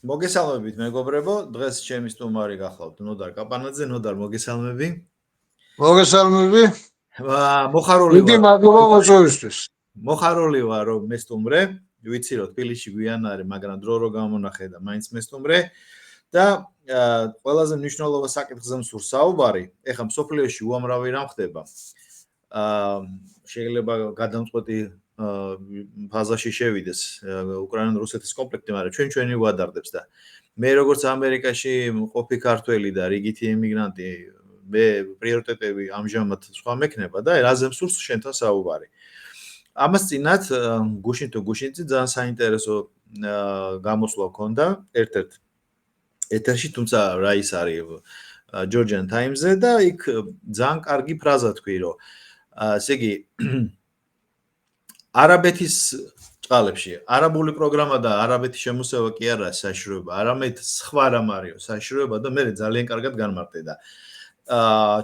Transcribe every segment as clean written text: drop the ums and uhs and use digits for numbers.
მოგესალმებით მეგობრებო, დღეს ჩემი სტუმარი გახლავთ ნოდარ კაპანაძე, ნოდარ მოგესალმები. მოგესალმები. მოხარული დიდი ვარ. მადლობა მოწვევისთვის. მოხარული ვარ რომ მესტუმრე, ვიცი რომ თბილისში გვიან არის, მაგრამ დრო რო გამონახე და მაინც მესტუმრე და ყველაზე მნიშვნელოვანი საკითხზე მსურს საუბარი, ეხლა მსოფლიოში უამრავი რამ ხდება. შეიძლება გადამწყვეტი ფაზაში შევიდეს უკრაინა-რუსეთის კონფლიქტი, მაგრამ ჩვენი ვადარდებს და მე როგორც ამერიკაში მყოფი ქართველი და რიგითი ემიგრანტი, მე პრიორიტეტები ამჟამად სხვა მექნება და რაზე მსურს შენთან საუბარი. ამას წინათ გუშინ თუ გუშინწი ძალიან საინტერესო გამოსვლა ჰქონდა ერთ-ერთ ეთერში, თუმცა რა ის არის Georgian Times-ზე და იქ ძალიან კარგი ფრაზა თქვი, რომ ესე იგი არაბეთის წყალებში არაბული პროგრამა და არაბეთის შემოსევა კი არა საშიშროება, არამედ სხვა რამ არისო საშიშროება და მე ძალიან კარგად განმარტე და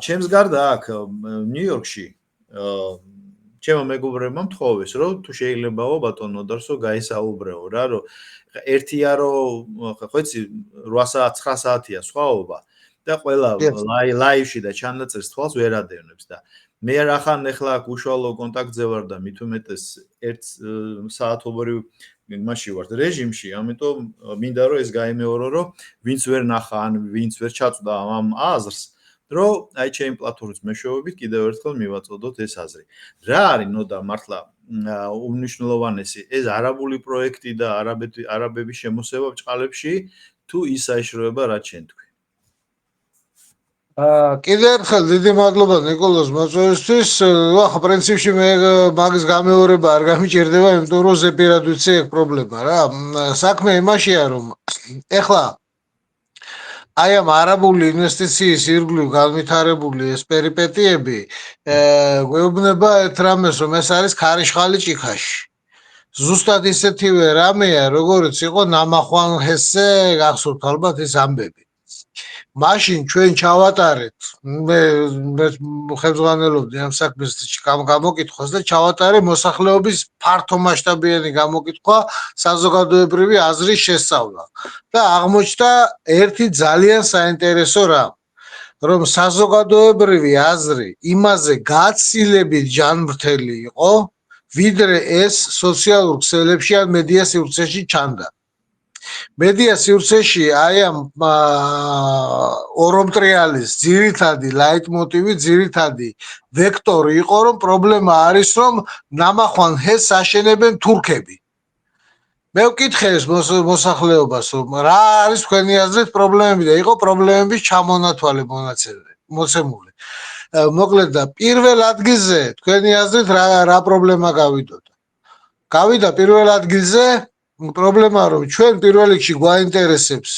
ჩემს გარდა აქ ნიუ-იორკში ჩემო მეგობრებმა მთხოვეს რომ თუ შეიძლებაო ბატონო დარსო გაისაუბრეო რა რომ ერთია რომ ხო იცი 8 საათ 9 საათია სხვაობა და ყველა ლაივში და ჩანაწერს თვალს ვერ ადევნებს და მე რახან ახლა უშუალო კონტაქტზე ვარ და მით უმეტეს 1 საათობრივ იმაში ვარ რეჟიმში, ამიტომ მინდა რომ ეს გაიმეორო რომ ვინც ვერ ნახა ან ვინც ვერ ჩაწვდა ამ აზრს, რომ აი ჩემი პლატფორმის მეშვეობით კიდევ ერთხელ მივაწოდოთ ეს აზრი. რა არის ნოდა მართლა უნიშნულოვანესი ეს არაბული პროექტი და არაბების შემოსევა ბჭყალებში თუ ის საშიშროება რაც შენ თქვი? კიდევ ერთხელ დიდი მადლობა ნიკოლოზ მოწვევისთვის. ახლა პრინციპში მე მაგის გამეორება არ გამიჭირდება, იმიტომ რომ ზეპირად ვიცი ეგ პრობლემა რა. საქმე იმაშია რომ ეხლა აი ამ არაბული ინვესტიციის ირგვლივ განვითარებული ეს პერიპეტიები გვეუბნება ერთ რამეს, რომ ეს არის ქარიშხალი ჭიქაში. ზუსტად ისეთივე რამეა, როგორც იყო ნამახვან ჰესზე გახსოვთ ალბათ ეს ამბები. მაშინ ჩვენ ჩავატარეთ, მე ხელმძღვანელობდი ამ საქმეს გამოკითხვას და ჩავატარე მოსახლეობის ფართო მასშტაბიანი გამოკითხვა საზოგადოებრივი აზრის შესწავლა და აღმოჩნდა ერთი ძალიან საინტერესო რამ, რომ საზოგადოებრივი აზრი იმაზე გაცილებით ჯანმრთელი იყო, ვიდრე ეს სოციალურ ქსელებში ან მედია სივრცეში ჩანდა. მედია სივრცეში აი ამ ორომტრიალის ძირითადი ლაიტმოტივი, ძირითადი ვექტორი იყო, რომ პრობლემა არის, რომ ნამახვან ჰესს აშენებენ თურქები. მე ვკითხე ეს მოსახლეობას, რომ რა არის თქვენი აზრით პრობლემები და იყო პრობლემების ჩამონათვალი მოცემული. მოკლედ და პირველ ადგილზე თქვენი აზრით რა პრობლემა გავიდოდა? გავიდა პირველ ადგილზე პრობლემა რომ ჩვენ პირველ რიგში გვაინტერესებს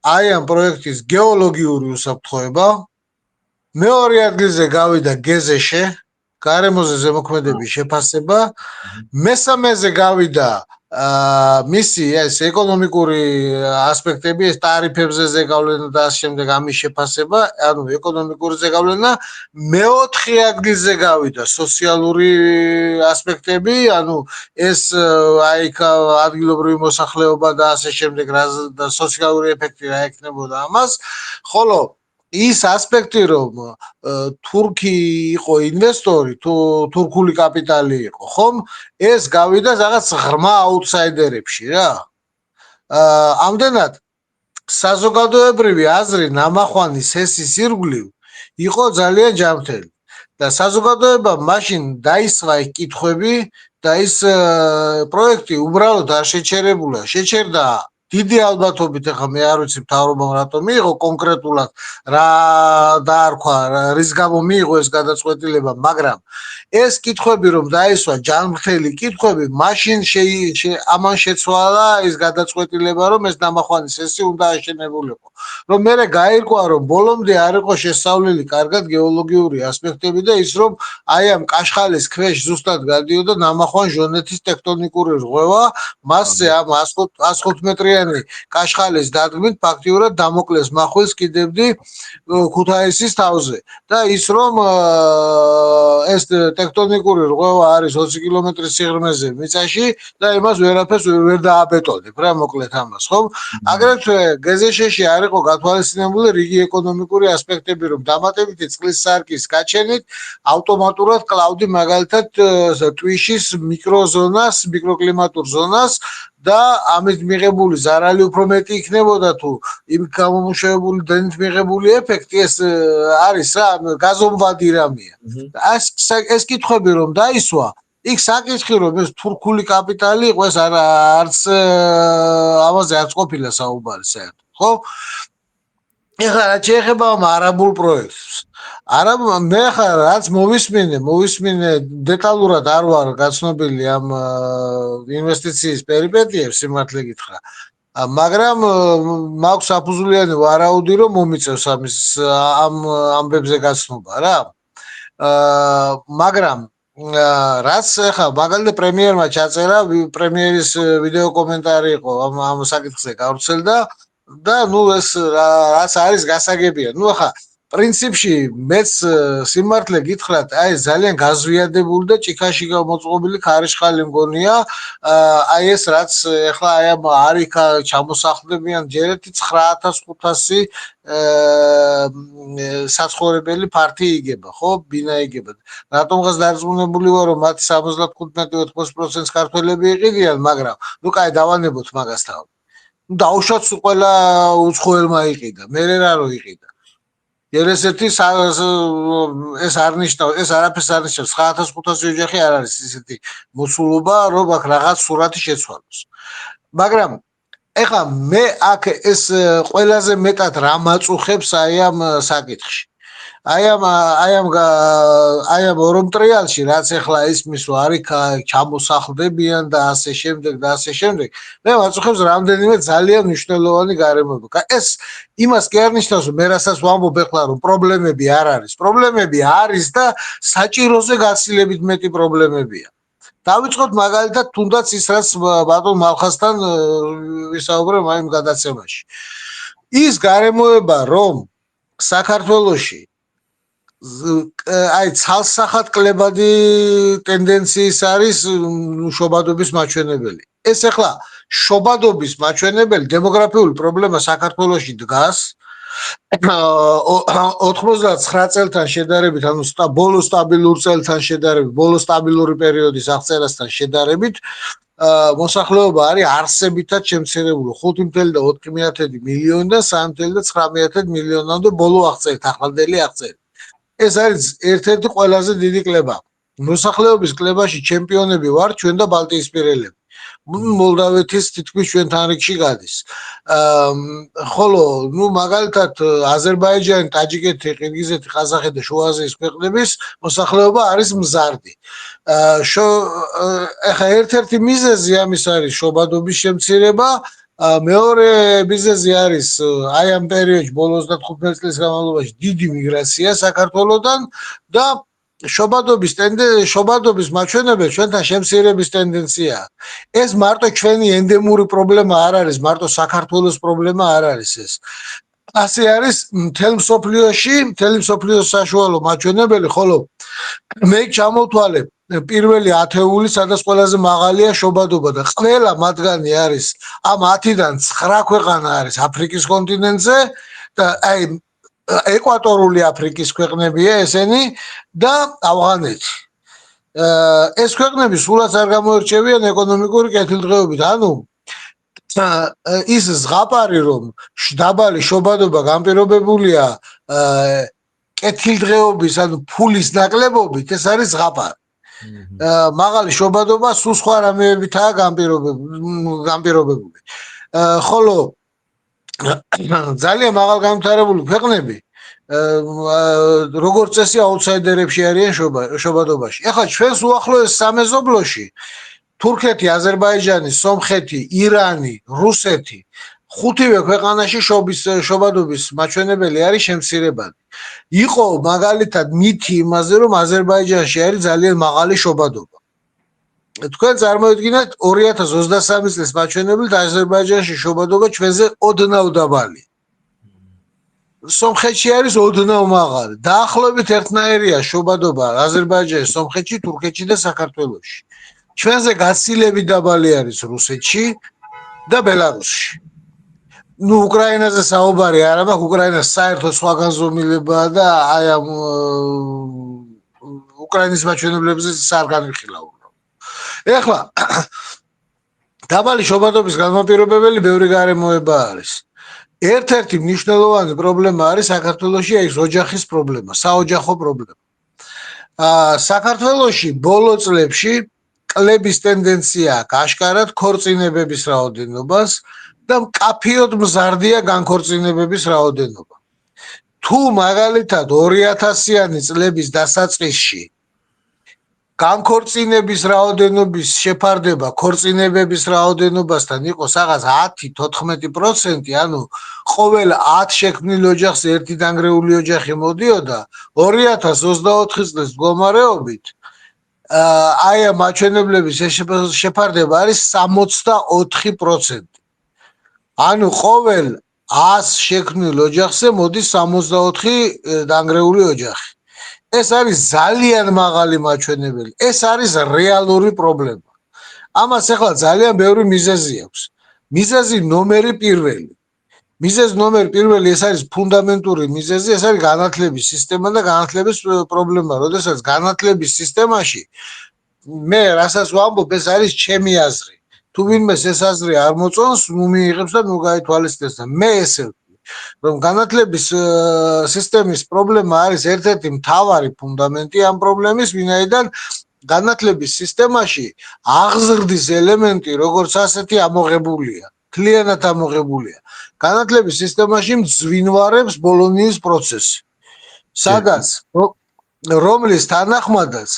აი ამ პროექტის გეოლოგიური უსაფრთხოება. მეორე ადგილზე გავიდა გეზეშე, გარემოზე ზემოქმედების შეფასება. მესამეზე გავიდა მისი ეს ეკონომიკური ასპექტები, ეს ტარიფებზე ზეგავლენა და ასე შემდეგ ამის შეფასება, ანუ ეკონომიკური ზეგავლენა. მეოთხე ადგილზე გავიდა სოციალური ასპექტები, ანუ ეს აი ადგილობრივი მოსახლეობა და ასე შემდეგ და სოციალური ეფექტი რა ექნებოდა ამას, ხოლო ის ასპექტი რომ თურქი იყო ინვესტორი, თუ თურქული კაპიტალი იყო, ხომ? ეს გავიდა რაღაც ღრმა აუტსაიდერებში რა. ამდენად საზოგადოებრივი აზრი ნამახვანის ჰესის ირგვლივ იყო ძალიან ჯანმრთელი და საზოგადოებამ მაშინ დაისვა იქ კითხვები და ის პროექტი უბრალოდ არ შეჩერებულა, შეჩერდა დიდი ალბათობით, ახლა მე არ ვიცი მთავრობამ რატომ მიიღო კონკრეტულად რა დაარქვა, რის გამო მიიღო ეს გადაწყვეტილება, მაგრამ ეს კითხვები რომ დაისვა ჯანმრთელი კითხვები, მაშინ ამან შეცვალა ის გადაწყვეტილება, რომ ეს ნამახვანის ჰესი უნდა აშენებულიყო. რომ მე გაირკვა, რომ ბოლომდე არ იყო შესწავლილი კარგად გეოლოგიური ასპექტები და ის რომ აი ამ კაშხალის ქვეშ ზუსტად გადიოდა ნამახვან ჟონეთის ტექტონიკური რღვევა, მასზე ამ 105 მეტრიან მილიონერიანი კაშხალის დადგმით ფაქტიურად დამოკლეს მახვილს კიდევდი ქუთაისის თავზე და ის რომ ეს ტექტონიკური რღვევა არის 20 კილომეტრის სიღრმეზე მიწაში და იმას ვერაფერს ვერ დააბეტონებ რა მოკლედ ამას ხო აგრეთვე გეზეშეში არ იყო გათვალისწინებული რიგი ეკონომიკური ასპექტები რომ დამატებითი წყლის სარკის გაჩენით ავტომატურად კლაუდი მაგალითად ტვიშის მიკროზონას მიკროკლიმატურ ზონას და ამით მიღებული ზარალი უფრო მეტი იქნებოდა თუ იმ გამომუშავებული დენით მიღებული ეფექტი ეს არის რა გაზომვადი რამეა ეს კითხვები რომ დაისვა იქ საკითხი რომ ეს თურქული კაპიტალი იყო ეს არც ამაზე არც ყოფილა საუბარი საერთოდ ხო ეხლა რა შეეხება ამ არაბულ პროექტს მე ხა რაც მოვისმინე დეტალურად არ ვარ გაცნობილი ამ ინვესტიციის პერიპეტიებს სიმართლე გითხრა მაგრამ მაქვს საფუძვლიანი ვარაუდი რომ მომიწევს ამ ამბებზე გაცნობა რა მაგრამ რაც ახლა მაგალითად პრემიერმა ჩაწერა პრემიერის ვიდეო კომენტარი იყო ამ საკითხზე გავრცელდა და ნუ ეს რაც არის გასაგებია ნუ ახლა პრინციპში მეც სიმართლე გითხრათ აი ძალიან გაზვიადებული და ჭიქაში გამოწყობილი ქარიშხალი მგონია აი ეს რაც ახლა აი ამ არიქა ჩამოსახლდებიან ჯერეთი 9500 საცხოვრებელი ფართი იგება ხო ბინა იგება რატომღაც დარწმუნებული ვარ რომ მათ 75-80% ქართველები იყიდიან მაგრამ ნუ კაი დავანებოთ მაგას თავი ნუ დაუშვათ ყველა უცხოელმა იყიდა მე რა რო იყიდა ერესეთი ეს არ ნიშნავს ეს არაფერს არ ნიშნავს 9500 ოჯახი არ არის ისეთი მოცულობა რომ აქ რაღაც სურათი შეცვალოს მაგრამ ეხლა მე აქ ეს ყველაზე მეტად რა მაწუხებს აი ამ საკითხში აი ამ ორომ ტრიალში რაც ეხლა ისმის არის ჩამოსახლდებიან და ასე შემდეგ მე მაწუხებს რამდენიმე ძალიან მნიშვნელოვანი გარემოება ეს იმას კი არ ნიშნავს რომ მე რასაც ვამბობ ეხლა რომ პრობლემები არ არის პრობლემები არის და საჭიროზე გაცილებით მეტი პრობლემებია დავიწყოთ მაგალითად თუნდაც ის რაც ბატონ მალხასთან ვისაუბრე მაიმ გადაცემაში ის გარემოება რომ საქართველოში აი ცალსახად კლებადი ტენდენციის არის შობადობის მაჩვენებელი ეს ახლა შობადობის მაჩვენებელი დემოგრაფიული პრობლემა საქართველოში დგას 99 წელთან შედარებით ანუ ბოლო სტაბილურ წელთან შედარებით ბოლო სტაბილური პერიოდის აღწერასთან შედარებით მოსახლეობა არის არსებითად შემცირებული 5.4 მილიონიდან 3.9 მილიონამდე ბოლო აღწერით ახლანდელი აღწერით ეს არის ერთ-ერთი ყველაზე დიდი კლება მოსახლეობის კლებაში ჩემპიონები ვარ ჩვენ და ბალტიისპირელები მოლდავეთის თითქმის ჩვენთან რიგში გადის ხოლო ნუ მაგალითად აზერბაიჯანი ტაჯიკეთი ყირგიზეთი ყაზახეთი და შუა აზიის ქვეყნების მოსახლეობა არის მზარდი ეხა ერთ-ერთი მიზეზი ამის არის შობადობის შემცირება მეორე მიზეზი არის აი ამ პერიოდში ბოლო 25 წლის განმავლობაში დიდი მიგრაცია საქართველოსთან და შობადობის მაჩვენებელი ჩვენთან შემცირების ტენდენცია ეს მარტო ჩვენი ენდემური პრობლემა არ არის მარტო საქართველოს პრობლემა არ არის ეს ასე არის მთელ მსოფლიოს საშუალო მაჩვენებელი ხოლო მე ჩამოვთვალე პირველი 10-ეული სადაც ყველაზე მაღალია შობადობა და ყველა მათგანი არის ამ 10-დან 9 ქვეყანა არის აფრიკის კონტინენტზე და აი ეკვატორული აფრიკის ქვეყნებია ესენი და ავღანეთი ეს ქვეყნები სულაც არ გამოირჩევიან ეკონომიკური კეთილდღეობით ანუ ის ზღაპარი რომ დაბალი შობადობა განპირობებულია კეთილდღეობის ანუ ფულის ნაკლებობით ეს არის ზღაპარი მაღალი შობადობა სულ სხვა რამეებითაა განპირობებული ხოლო ძალიან მაღალ განვითარებული ქვეყნები როგორც წესი აუთსაიდერებში არიან შობადობაში. ეხლა ჩვენს უახლოეს სამეზობლოში თურქეთი, აზერბაიჯანი, სომხეთი, ირანი, რუსეთი ხუთივე ქვეყანაში შობადობის მაჩვენებელი არის შემცირებადი. იყო მაგალითად მითი იმაზე რომ აზერბაიჯანში არის ძალიან მაღალი შობადობა. თქვენ წარმოიდგინეთ 2023 წლის მაჩვენებლით აზერბაიჯანში შობადობა ჩვენზე ოდნავ დაბალი. სომხეთში არის ოდნავ მაღალი. დაახლოებით ერთნაირია შობადობა აზერბაიჯანში, სომხეთში, თურქეთში და საქართველოში. ჩვენზე გაცილებით დაბალი არის რუსეთში და ბელარუსში. უკრაინაზე საუბარი არ აქვს, უკრაინას საერთო სხვა განზომილებაა და აი ამ უკრაინის მაჩვენებლებზე არ განვიხილავ. ეხლა დაბალი შობადობის განმაპირობებელი ბევრი გარემოება არის. ერთ-ერთი მნიშვნელოვანი პრობლემა არის საქართველოში ეს ოჯახის პრობლემა, საოჯახო პრობლემა. საქართველოში ბოლო წლებში კლების ტენდენცია აქვს აშკარად ქორწინებების რაოდენობას და მკაფიოდ მზარდია განქორწინებების რაოდენობა. თუ მაგალითად 2000-იანი წლების დასაწყისში განქორწინების რაოდენობის შეფარდება ქორწინებების რაოდენობასთან იყოს რაღაც 10-14%, ანუ ყოველ 10 შექმნილ ოჯახს ერთი დანგრეული ოჯახი მოდიოდა, 2024 წლის მდგომარეობით აი ამ მაჩვენებლების შეფარდება არის 64%. ანუ ყოველ 100 შექმნილ ოჯახზე მოდის 64 დანგრეული ოჯახი. ეს არის ძალიან მაღალი მაჩვენებელი. ეს არის რეალური პრობლემა. ამას ახლა ძალიან ბევრი მიზეზი აქვს. მიზეზი ნომერი პირველი. მიზეზი ნომერი პირველი ეს არის ფუნდამენტური მიზეზი, ეს არის განათლების სისტემა და განათლების პრობლემა. როდესაც განათლების სისტემაში მე რასაც ვამბობ, ეს არის ჩემი აზრი. თუ ვინმეს ეს აზრი არ მოწონს, ნუ მიიღებს და ნუ გაითვალისწინებს და მე ესე რომ განათლების სისტემის პრობლემა არის ერთ-ერთი მთავარი ფუნდამენტი ამ პრობლემის, ვინაიდან განათლების სისტემაში აღზრდის ელემენტი როგორც ასეთი ამოღებულია, მთლიანად ამოღებულია. განათლების სისტემაში მძვინვარებს ბოლონიის პროცესი, სადაც რომლის თანახმადაც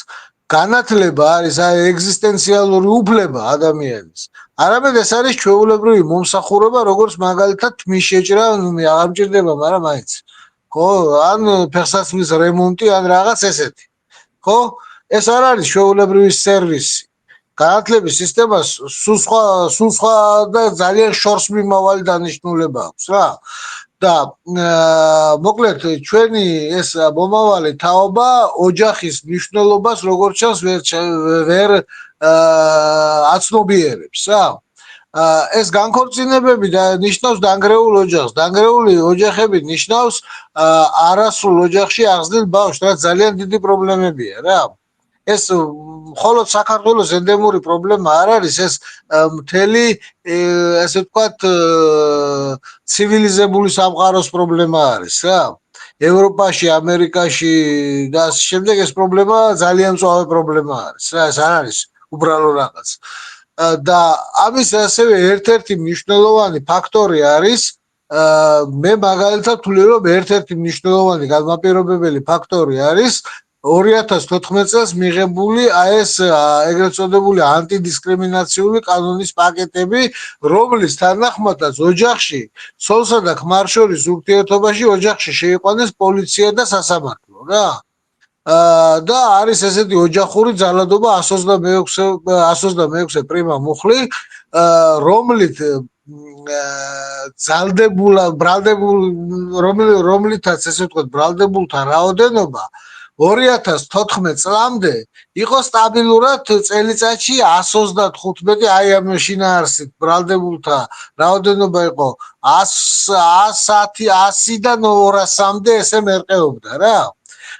განათლება არის ეგზისტენციალური უფლება ადამიანის. არამედ ეს არის ჩვეულებრივი მომსახურება, როგორც მაგალითად თმის შეჭრა, არ მჭირდება, მაგრამ მაინც. ხო, ან ფეხსაცმლის რემონტი, ან რაღაც ესეთი. ხო? ეს არ არის ჩვეულებრივი სერვისი. განათლების სისტემას სულ სხვა და ძალიან შორს მიმავალი დანიშნულება აქვს რა. და მოკლედ ჩვენი ეს მომავალი თაობა ოჯახის მნიშვნელობას როგორც ჩანს ვერ აცნობიერებს რა. ეს განქორწინებები ნიშნავს დანგრეულ ოჯახს. დანგრეული ოჯახები ნიშნავს არასრულ ოჯახში აღზრდილ ბავშვს, რაც ძალიან დიდი პრობლემებია რა. ეს მხოლოდ საქართველოს ენდემური პრობლემა არ არის, ეს მთელი ესე ვთქვათ ცივილიზებული სამყაროს პრობლემა არის რა. ევროპაში, ამერიკაში და ასე შემდეგ ეს პრობლემა ძალიან მწვავე პრობლემა არის რა, ეს არ არის უბრალო რაღაც. და ამის ასევე ერთ-ერთი მნიშვნელოვანი ფაქტორი არის მე მაგალითად ვთვლი რომ ერთ-ერთი მნიშვნელოვანი განმაპირობებელი ფაქტორი არის 2014 წელს მიღებული ეს ეგრეთ წოდებული ანტიდისკრიმინაციული კანონის პაკეტები, რომლის თანახმადაც ოჯახში, ცოლსა და ქმარს შორის ურთიერთობაში ოჯახში შეიყვანეს პოლიცია და სასამართლო რა. და არის ესეთი ოჯახური ძალადობა 126 პრიმა მუხლი, რომლით რომლითაც ესე ვთქვათ ბრალდებულთა რაოდენობა 2014 წლამდე იყო სტაბილურად წელიწადში 125, აი ამ შინაარსით ბრალდებულთა რაოდენობა იყო 100-დან 200-მდე ესე მერყეობდა რა.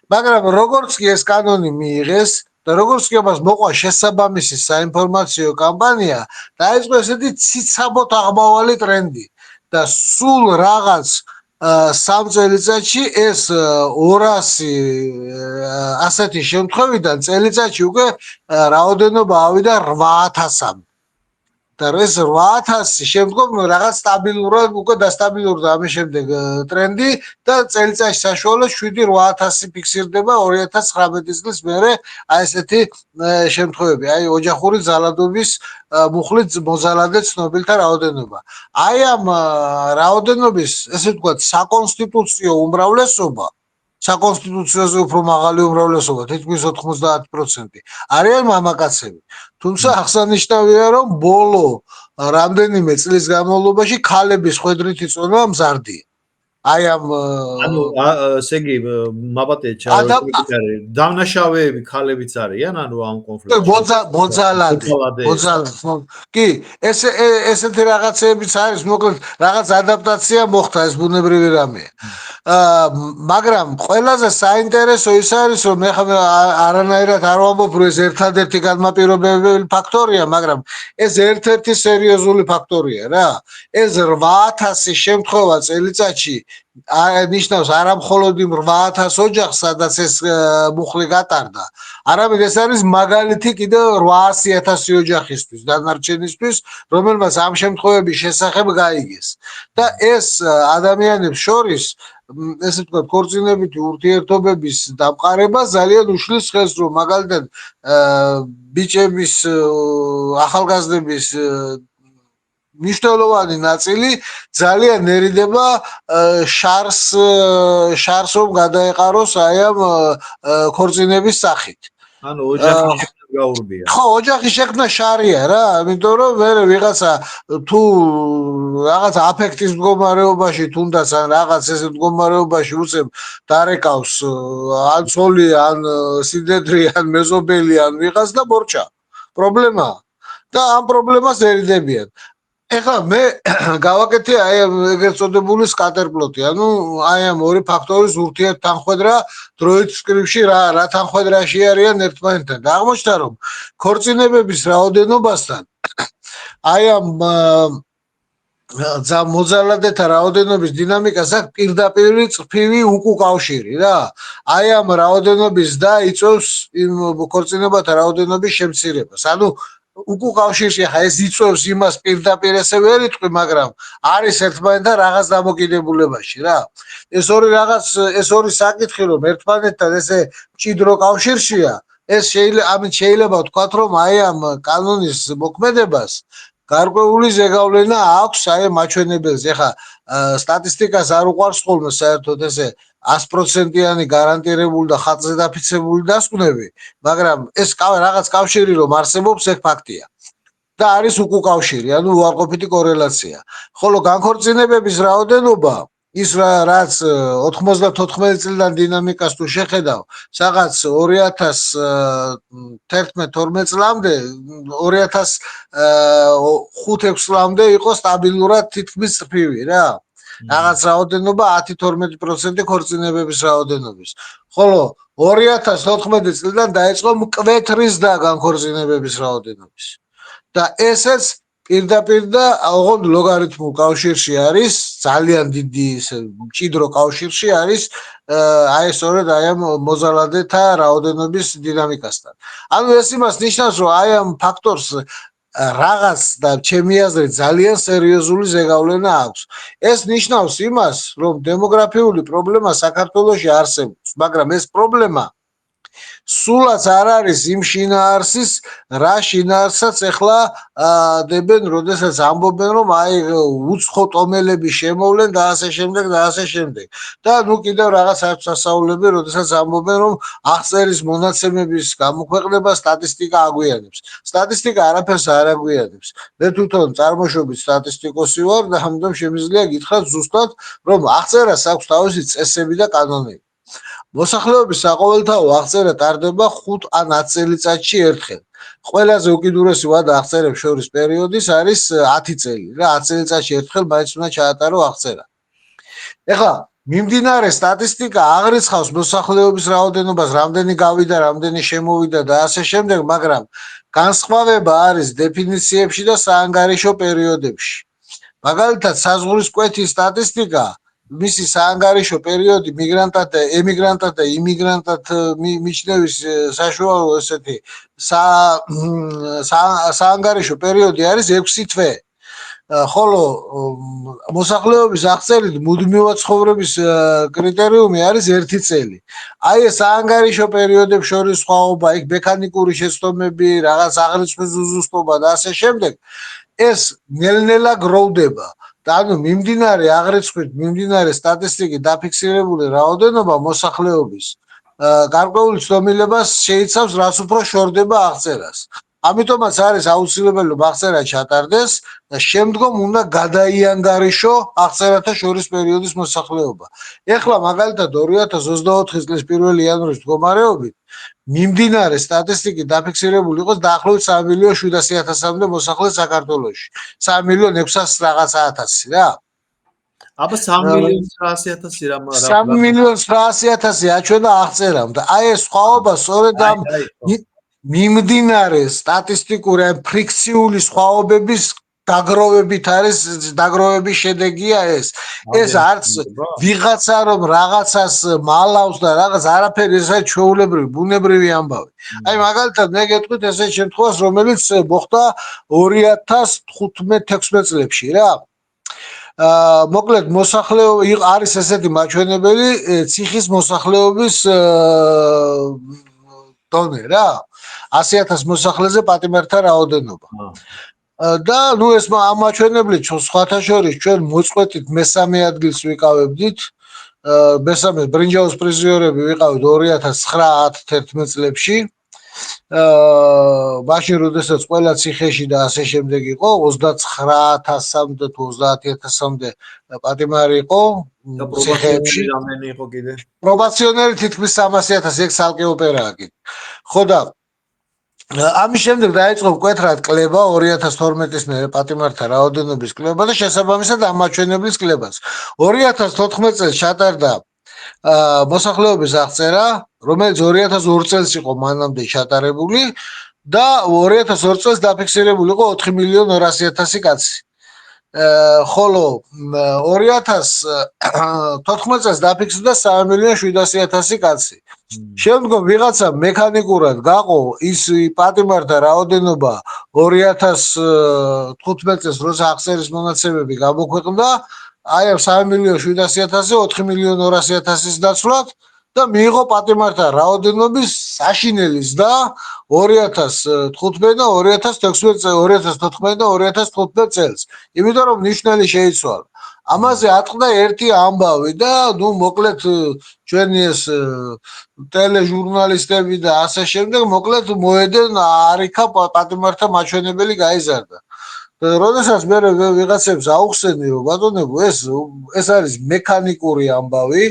მაგრამ როგორც კი ეს კანონი მიიღეს და როგორც კი ამას მოყვა შესაბამისი საინფორმაციო კამპანია, დაიწყო ესეთი ციცაბოდ აღმავალი ტრენდი და სულ რაღაც 3 წელიწადში ეს 200 ასეთი შემთხვევიდან წელიწადში უკვე რაოდენობა ავიდა 8000-მდე. და ეს 8000 შემდგომ რაღაც სტაბილურად უკვე დასტაბილურდა ამის შემდეგ ტრენდი და წელიწადში საშუალოდ 7-8000 ფიქსირდება 2019 წლის მერე აი ესეთი შემთხვევები, აი ოჯახური ძალადობის მუხლით მოზალადე ცნობილთა რაოდენობა. აი ამ რაოდენობის, ესე ვთქვათ, საკონსტიტუციო უმრავლესობა საკონსტიტუციოზე უფრო მაღალი უმრავლესობა, თითქმის 90%. არიან მამაკაცები. თუმცა აღსანიშნავია, რომ ბოლო რამდენიმე წლის განმავლობაში ქალების ხვედრითი წონა მზარდია. აი ამ ანუ ესე იგი მაბატე ადამ- დამნაშავეები ქალებიც არიან, ანუ ამ კონფლიქტში. მოძალადე. კი, ესეთი რაღაცებიც არის, მოკლედ რაღაც ადაპტაცია მოხდა, ეს ბუნებრივი რამეა. მაგრამ ყველაზე საინტერესო ის არის, რომ მე ხომ არანაირად არ ვამბობ, რომ ეს ერთადერთი განმაპირობებელი ფაქტორია, მაგრამ ეს ერთ-ერთი სერიოზული ფაქტორია რა. ეს 8000 შემთხვევა წელიწადში ნიშნავს არა მხოლოდ იმ 8000 ოჯახს, სადაც ეს მუხლი გატარდა, არამედ ეს არის მაგალითი კიდევ 800000 ოჯახისთვის, დანარჩენისთვის, რომელმაც ამ შემთხვევების შესახებ გაიგეს. და ეს ადამიანებს შორის ესე ვთქვათ, ქორწინებითი ურთიერთობების დამყარება ძალიან უშლის ხელს, რომ მაგალითად ბიჭების ახალგაზრდების მნიშვნელოვანი ნაწილი ძალიან ნერიდება შარს რომ გადაეყაროს აი ამ ქორწინების სახით. ანუ ოჯახის შექმნა გაურბია. ხო, ოჯახის შექმნა შარია რა, იმიტომ რომ მე ვიღაცა თუ რაღაც აფექტის მდგომარეობაში თუნდაც ან რაღაც ესე მდგომარეობაში უცებ დარეკავს ან ცოლი, ან სიდედრი, ან მეზობელი, ან ვიღაც და მორჩა. პრობლემაა. და ამ პრობლემას ერიდებიან. ეხლა მე გავაკეთე აი ამ ეგრეთ წოდებული სკატერპლოტი, ანუ აი ამ ორი ფაქტორის ურთიერთთანხმედრა დროით სკრიფში რა თანხმედრაში არიან ერთმანეთთან. და აღმოჩნდა, რომ ქორწინებების რაოდენობასთან აი ამ მოძალადეთა რაოდენობის დინამიკას აქვს პირდაპირი წრფივი უკუკავშირი რა. აი ამ რაოდენობის და იწვევს იმ ქორწინებათა რაოდენობის შემცირებას. ანუ უკუკავშირში ხა ეს იწვევს იმას პირდაპირ ესე ვერ იტყვი, მაგრამ არის ერთმანეთთან რაღაც დამოკიდებულებაში რა. ეს ორი საკითხი რომ ერთმანეთთან ესე მჭიდრო კავშირშია, ეს შეიძლება ვთქვათ, რომ აი ამ კანონის მოქმედებას გარკვეული ზეგავლენა აქვს აი მაჩვენებელზე. ხა სტატისტიკას არ უყვარს ხოლმე საერთოდ ესე 100%-იანი გარანტირებული და ხატზე დაფიქსირებული დასკვნები, მაგრამ ეს რაღაც კავშირი რომ არსებობს, ეს ფაქტია. და არის უკუკავშირი, ანუ უარყოფითი კორელაცია. ხოლო განქორწინებების რაოდენობა ის რაც 94 წლიდან დინამიკას თუ შეხედავ, რაღაც 2011-12 წლამდე, 2005-6 წლამდე იყო სტაბილურად თითქმის წრფივი რა. რაღაც რაოდენობა 10-12% ქორწინებების რაოდენობის. ხოლო 2014 წლიდან დაიწყო მკვეთრი ზრდა განქორწინებების რაოდენობის. და ესეც პირდაპირ და ოღონდ ლოგარითმულ კავშირში არის, ძალიან დიდი მჭიდრო კავშირში არის აი სწორედ აი ამ მოძალადეთა რაოდენობის დინამიკასთან. ანუ ეს იმას ნიშნავს, რომ აი ამ ფაქტორს რაღაც და ჩემი აზრით ძალიან სერიოზული ზეგავლენა აქვს. ეს ნიშნავს იმას, რომ დემოგრაფიული პრობლემა საქართველოში არსებობს, მაგრამ ეს პრობლემა სულაც არ არის იმ შინაარსის, რა შინაარსაც ეხლა დებენ, როდესაც ამბობენ, რომ აი უცხო ტომელები შემოვლენ და ასე შემდეგ და ასე შემდეგ. და ნუ კიდევ რაღაც აქვს სასაულები, როდესაც ამბობენ, რომ აღწერის მონაცემების გამოქვეყნება სტატისტიკა აგვიანებს. სტატისტიკა არაფერს არ აგვიანებს. მე თვითონ წარმოშობით სტატისტიკოსი ვარ და ამიტომ შემიძლია გითხრათ ზუსტად, რომ აღწერას აქვს თავისი წესები და კანონები. მოსახლეობის საყოველთაო აღწერა ტარდება 5 ან 10 წელიწადში ერთხელ. ყველაზე უკიდურესი ვადა აღწერებს შორის პერიოდის არის 10 წელი. რა 10 წელიწადში ერთხელ მაინც უნდა ჩაატარო აღწერა. ეხლა მიმდინარე სტატისტიკა აღრიცხავს მოსახლეობის რაოდენობას, რამდენი გავიდა, რამდენი შემოვიდა და ასე შემდეგ, მაგრამ განსხვავება არის დეფინიციებში და საანგარიშო პერიოდებში. მაგალითად, საზღვრის კვეთის სტატისტიკა მისი საანგარიშო პერიოდი მიგრანტად და ემიგრანტად და იმიგრანტად მიჩნევის საშუალო ესეთი საანგარიშო პერიოდი არის 6 თვე. ხოლო მოსახლეობის აღწერით მუდმივად ცხოვრების კრიტერიუმი არის 1 წელი. აი ეს საანგარიშო პერიოდებს შორის სხვაობა, იქ მექანიკური შეცდომები, რაღაც აღრიცხვის უზუსტობა და ასე შემდეგ, ეს ნელ-ნელა გროვდება. ანუ მიმდინარე აღრიცხვით, მიმდინარე სტატისტიკით დაფიქსირებული რაოდენობა მოსახლეობის გარკვეული ცნობილებას შეიცავს, რაც უფრო შორდება აღწერას. ამიტომაც არის აუცილებელი რომ აღწერა ჩატარდეს და შემდგომ უნდა გადაიანგარიშო აღწერათა შორის პერიოდის მოსახლეობა. ეხლა მაგალითად 2024 წლის 1 იანვრის მდგომარეობით მიმდინარე სტატისტიკით დაფიქსირებული იყოს დაახლოებით 3.700.000-მდე მოსახლე საქართველოში. 3.600.000 რაღაცა ათასი რა. აბა 3.900.000 რა 3.900.000 აჩვენა აღწერამ და აი ეს სხვაობა სწორედ ამ მიმდინარე სტატისტიკური ან ფრიქციული სხვაობების დაგროვებით არის დაგროვების შედეგია ეს. ეს არც ვიღაცა რომ რაღაცას მალავს და რაღაც არაფერი ეს არის ჩვეულებრივი ბუნებრივი ამბავი. აი მაგალითად მე გეტყვით ესეთ შემთხვევას რომელიც მოხდა 2015-16 წლებში რა. მოკლედ მოსახლეობა არის ესეთი მაჩვენებელი ციხის მოსახლეობის დონე რა 100.000 მოსახლეზე პატიმართა რაოდენობა. და ნუ ეს ამ მაჩვენებლით სხვათა შორის ჩვენ მოწყვეტით მესამე ადგილს ვიკავებდით. მესამე ბრინჯაოს პრიზიორები ვიყავით 2009-11 წლებში. მაშინ როდესაც ყველა ციხეში და ასე შემდეგ იყო 29,000-მდე თუ 30,000-მდე პატიმარი იყო ციხეებში. რამდენი იყო კიდე? პრობაციონერი თითქმის 300,000 ეგ ცალკე ოპერაა კიდე. ხო და ამის შემდეგ დაიწყო მკვეთრად კლება 2012-ის მერე პატიმართა რაოდენობის კლება და შესაბამისად ამ მაჩვენებლის კლებაც. 2014 წელს ჩატარდა მოსახლეობის აღწერა, რომელიც 2002 წელს იყო მანამდე ჩატარებული და 2002 წელს დაფიქსირებული იყო 4.200.000 კაცი. ხოლო 2014 წელს დაფიქსირდა 3.700.000 კაცი. შემდგომ ვიღაცა მექანიკურად გაყო ის პატიმართა რაოდენობა 2015 წელს როცა აღწერის მონაცემები გამოქვეყნდა აი ამ 3.700.000-ზე 4.200.000-ის დაცვლად და მიიღო პატიმართა რაოდენობის საშინელი ზრდა 2015 და 2015 წელს. იმიტომ რომ ნიშნელი შეიცვალა. ამაზე ატყდა ერთი ამბავი და ნუ მოკლედ ჩვენი ეს ტელეჟურნალისტები და ასე შემდეგ მოკლედ მოედენ არიქა პატიმართა მაჩვენებელი გაიზარდა. როდესაც მე ვიღაცებს აუხსენი რომ ბატონებო ეს არის მექანიკური ამბავი,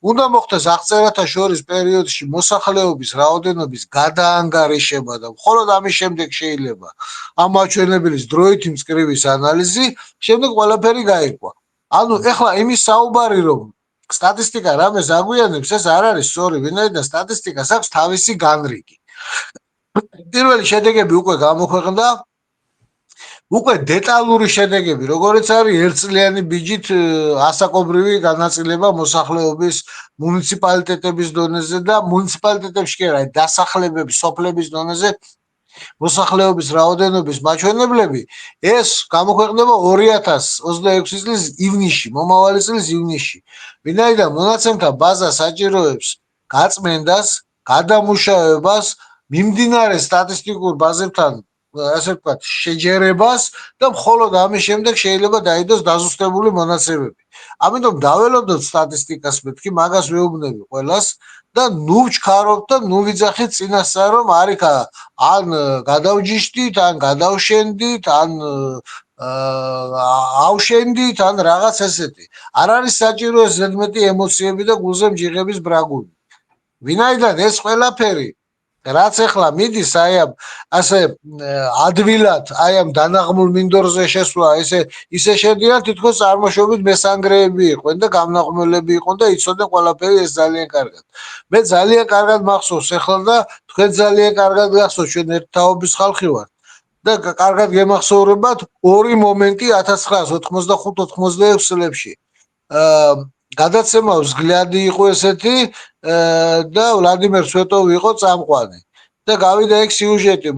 უნდა მოხდეს აღწერათა შორის პერიოდში მოსახლეობის რაოდენობის გადაანგარიშება და მხოლოდ ამის შემდეგ შეიძლება ამ მაჩვენებლის დროითი მწკრივის ანალიზი, შემდეგ ყველაფერი გაირკვა. ანუ ეხლა იმის საუბარი რომ სტატისტიკა რამეს აგვიანებს, ეს არ არის სწორი, ვინაიდან სტატისტიკას აქვს თავისი განრიგი. პირველი შედეგები უკვე გამოქვეყნდა, უკვე დეტალური შედეგები, როგორც არის ერთწლიანი ბიჯით ასაკობრივი განაწილება მოსახლეობის მუნიციპალიტეტების დონეზე და მუნიციპალიტეტებში კი არა, დასახლებების, სოფლების დონეზე მოსახლეობის რაოდენობის მაჩვენებლები, ეს გამოქვეყნდება 2026 წლის ივნისში, მომავალი წლის ივნისში. ვინაიდან მონაცემთა ბაზა საჭიროებს გაწმენდას, გადამუშავებას, მიმდინარე სტატისტიკურ ბაზებთან ასე ვთქვათ, შეჯერებას და მხოლოდ ამის შემდეგ შეიძლება დაიდოს დაზუსტებული მონაცემები. ამიტომ დაველოდოთ სტატისტიკას მეთქი, მაგას ვეუბნები ყველას და ნუ ვჩქარობთ და ნუ ვიძახით წინასწარ რომ არიქა ან გადავჯიშდით, ან გადავშენდით, ან ავშენდით, ან რაღაც ესეთი. არ არის საჭირო ეს ზედმეტი ემოციები და გულზე მჯიღების ბრაგული. ვინაიდან ეს ყველაფერი რაც ახლა მიდის აი ამ ასე ადვილად აი ამ დანაღმულ მინდორზე შესვლა ისე შედიან თითქოს წარმოშობით მესანგრეები იყვნენ და გამნაღმულები იყვნენ და იცოდნენ ყველაფერი ეს ძალიან კარგად. მე ძალიან კარგად მახსოვს ახლა და თქვენ ძალიან კარგად გახსოვს ჩვენ ერთ თაობის ხალხი ვართ და კარგად გემახსოვრებათ ორი მომენტი 1985-86 წლებში. გადაცემა взгляды იყო ესეთი და ვლადიმერ სვეტოვი იყო წამყვანი და გავიდა ეგ სიუჟეტი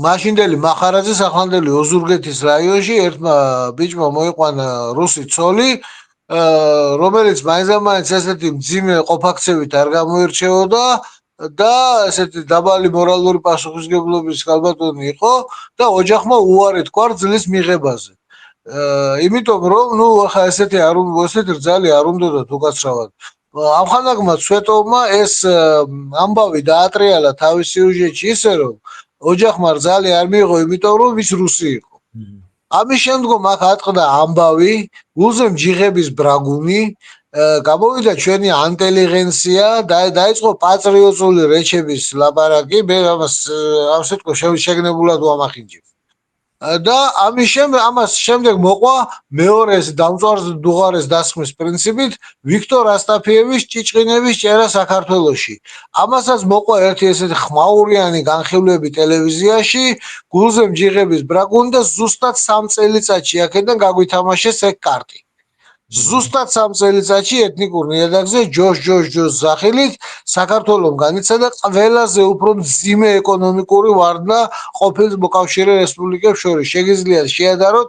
მაშინდელი მახარაძის ახლანდელი ოზურგეთის რაიონში ერთმა ბიჭმა მოიყვანა რუსი ცოლი რომელიც მაინც ესეთი მძიმე ყოფაქცევით არ გამოირჩეოდა და ესეთი დაბალი მორალური პასუხისმგებლობის ქალბატონი იყო და ოჯახმა უარი თქვა რძლის მიღებაზე. იმიტომ რომ ნუ ახლა ესეთი რძალი არ უნდათ უკაცრავად. ამხანაგმა სვეტოვმა ეს ამბავი დაატრიალა თავის სიუჟეტში ისე რომ ოჯახმა რძალი არ მიიღო, იმიტომ რომ ის რუსი იყო. ამის შემდგომ აქ ატყდა ამბავი, გულზე მჯიღების ბრაგუნი, გამოვიდა ჩვენი ანტელიგენცია და დაიწყო პატრიოტული რეჩების ლაპარაკი, მე ამას შეგნებულად ვამახინჯებ. და ამას შემდეგ მოყვა მეორე დამწვარ დუღარეს დასხმის პრინციპით ვიქტორ ასტაფიევის ჭიჭყინების ჭერა საქართველოში. ამასაც მოყვა ერთი ესეთი ხმაურიანი განხილვები ტელევიზიაში, გულზე მჯიღების ბრაგუნი და ზუსტად 3 წელიწადში აქედან გაგვითამაშეს ეგ კარტი. ზუსტად 3 წელიწადში ეთნიკურ ნიადაგზე ჯოშ ზახილით საქართველოს განიცადა ყველაზე უფრო მძიმე ეკონომიკური ვარდნა ყოფილ მოკავშირე რესპუბლიკებს შორის. შეგიძლიათ შეადაროთ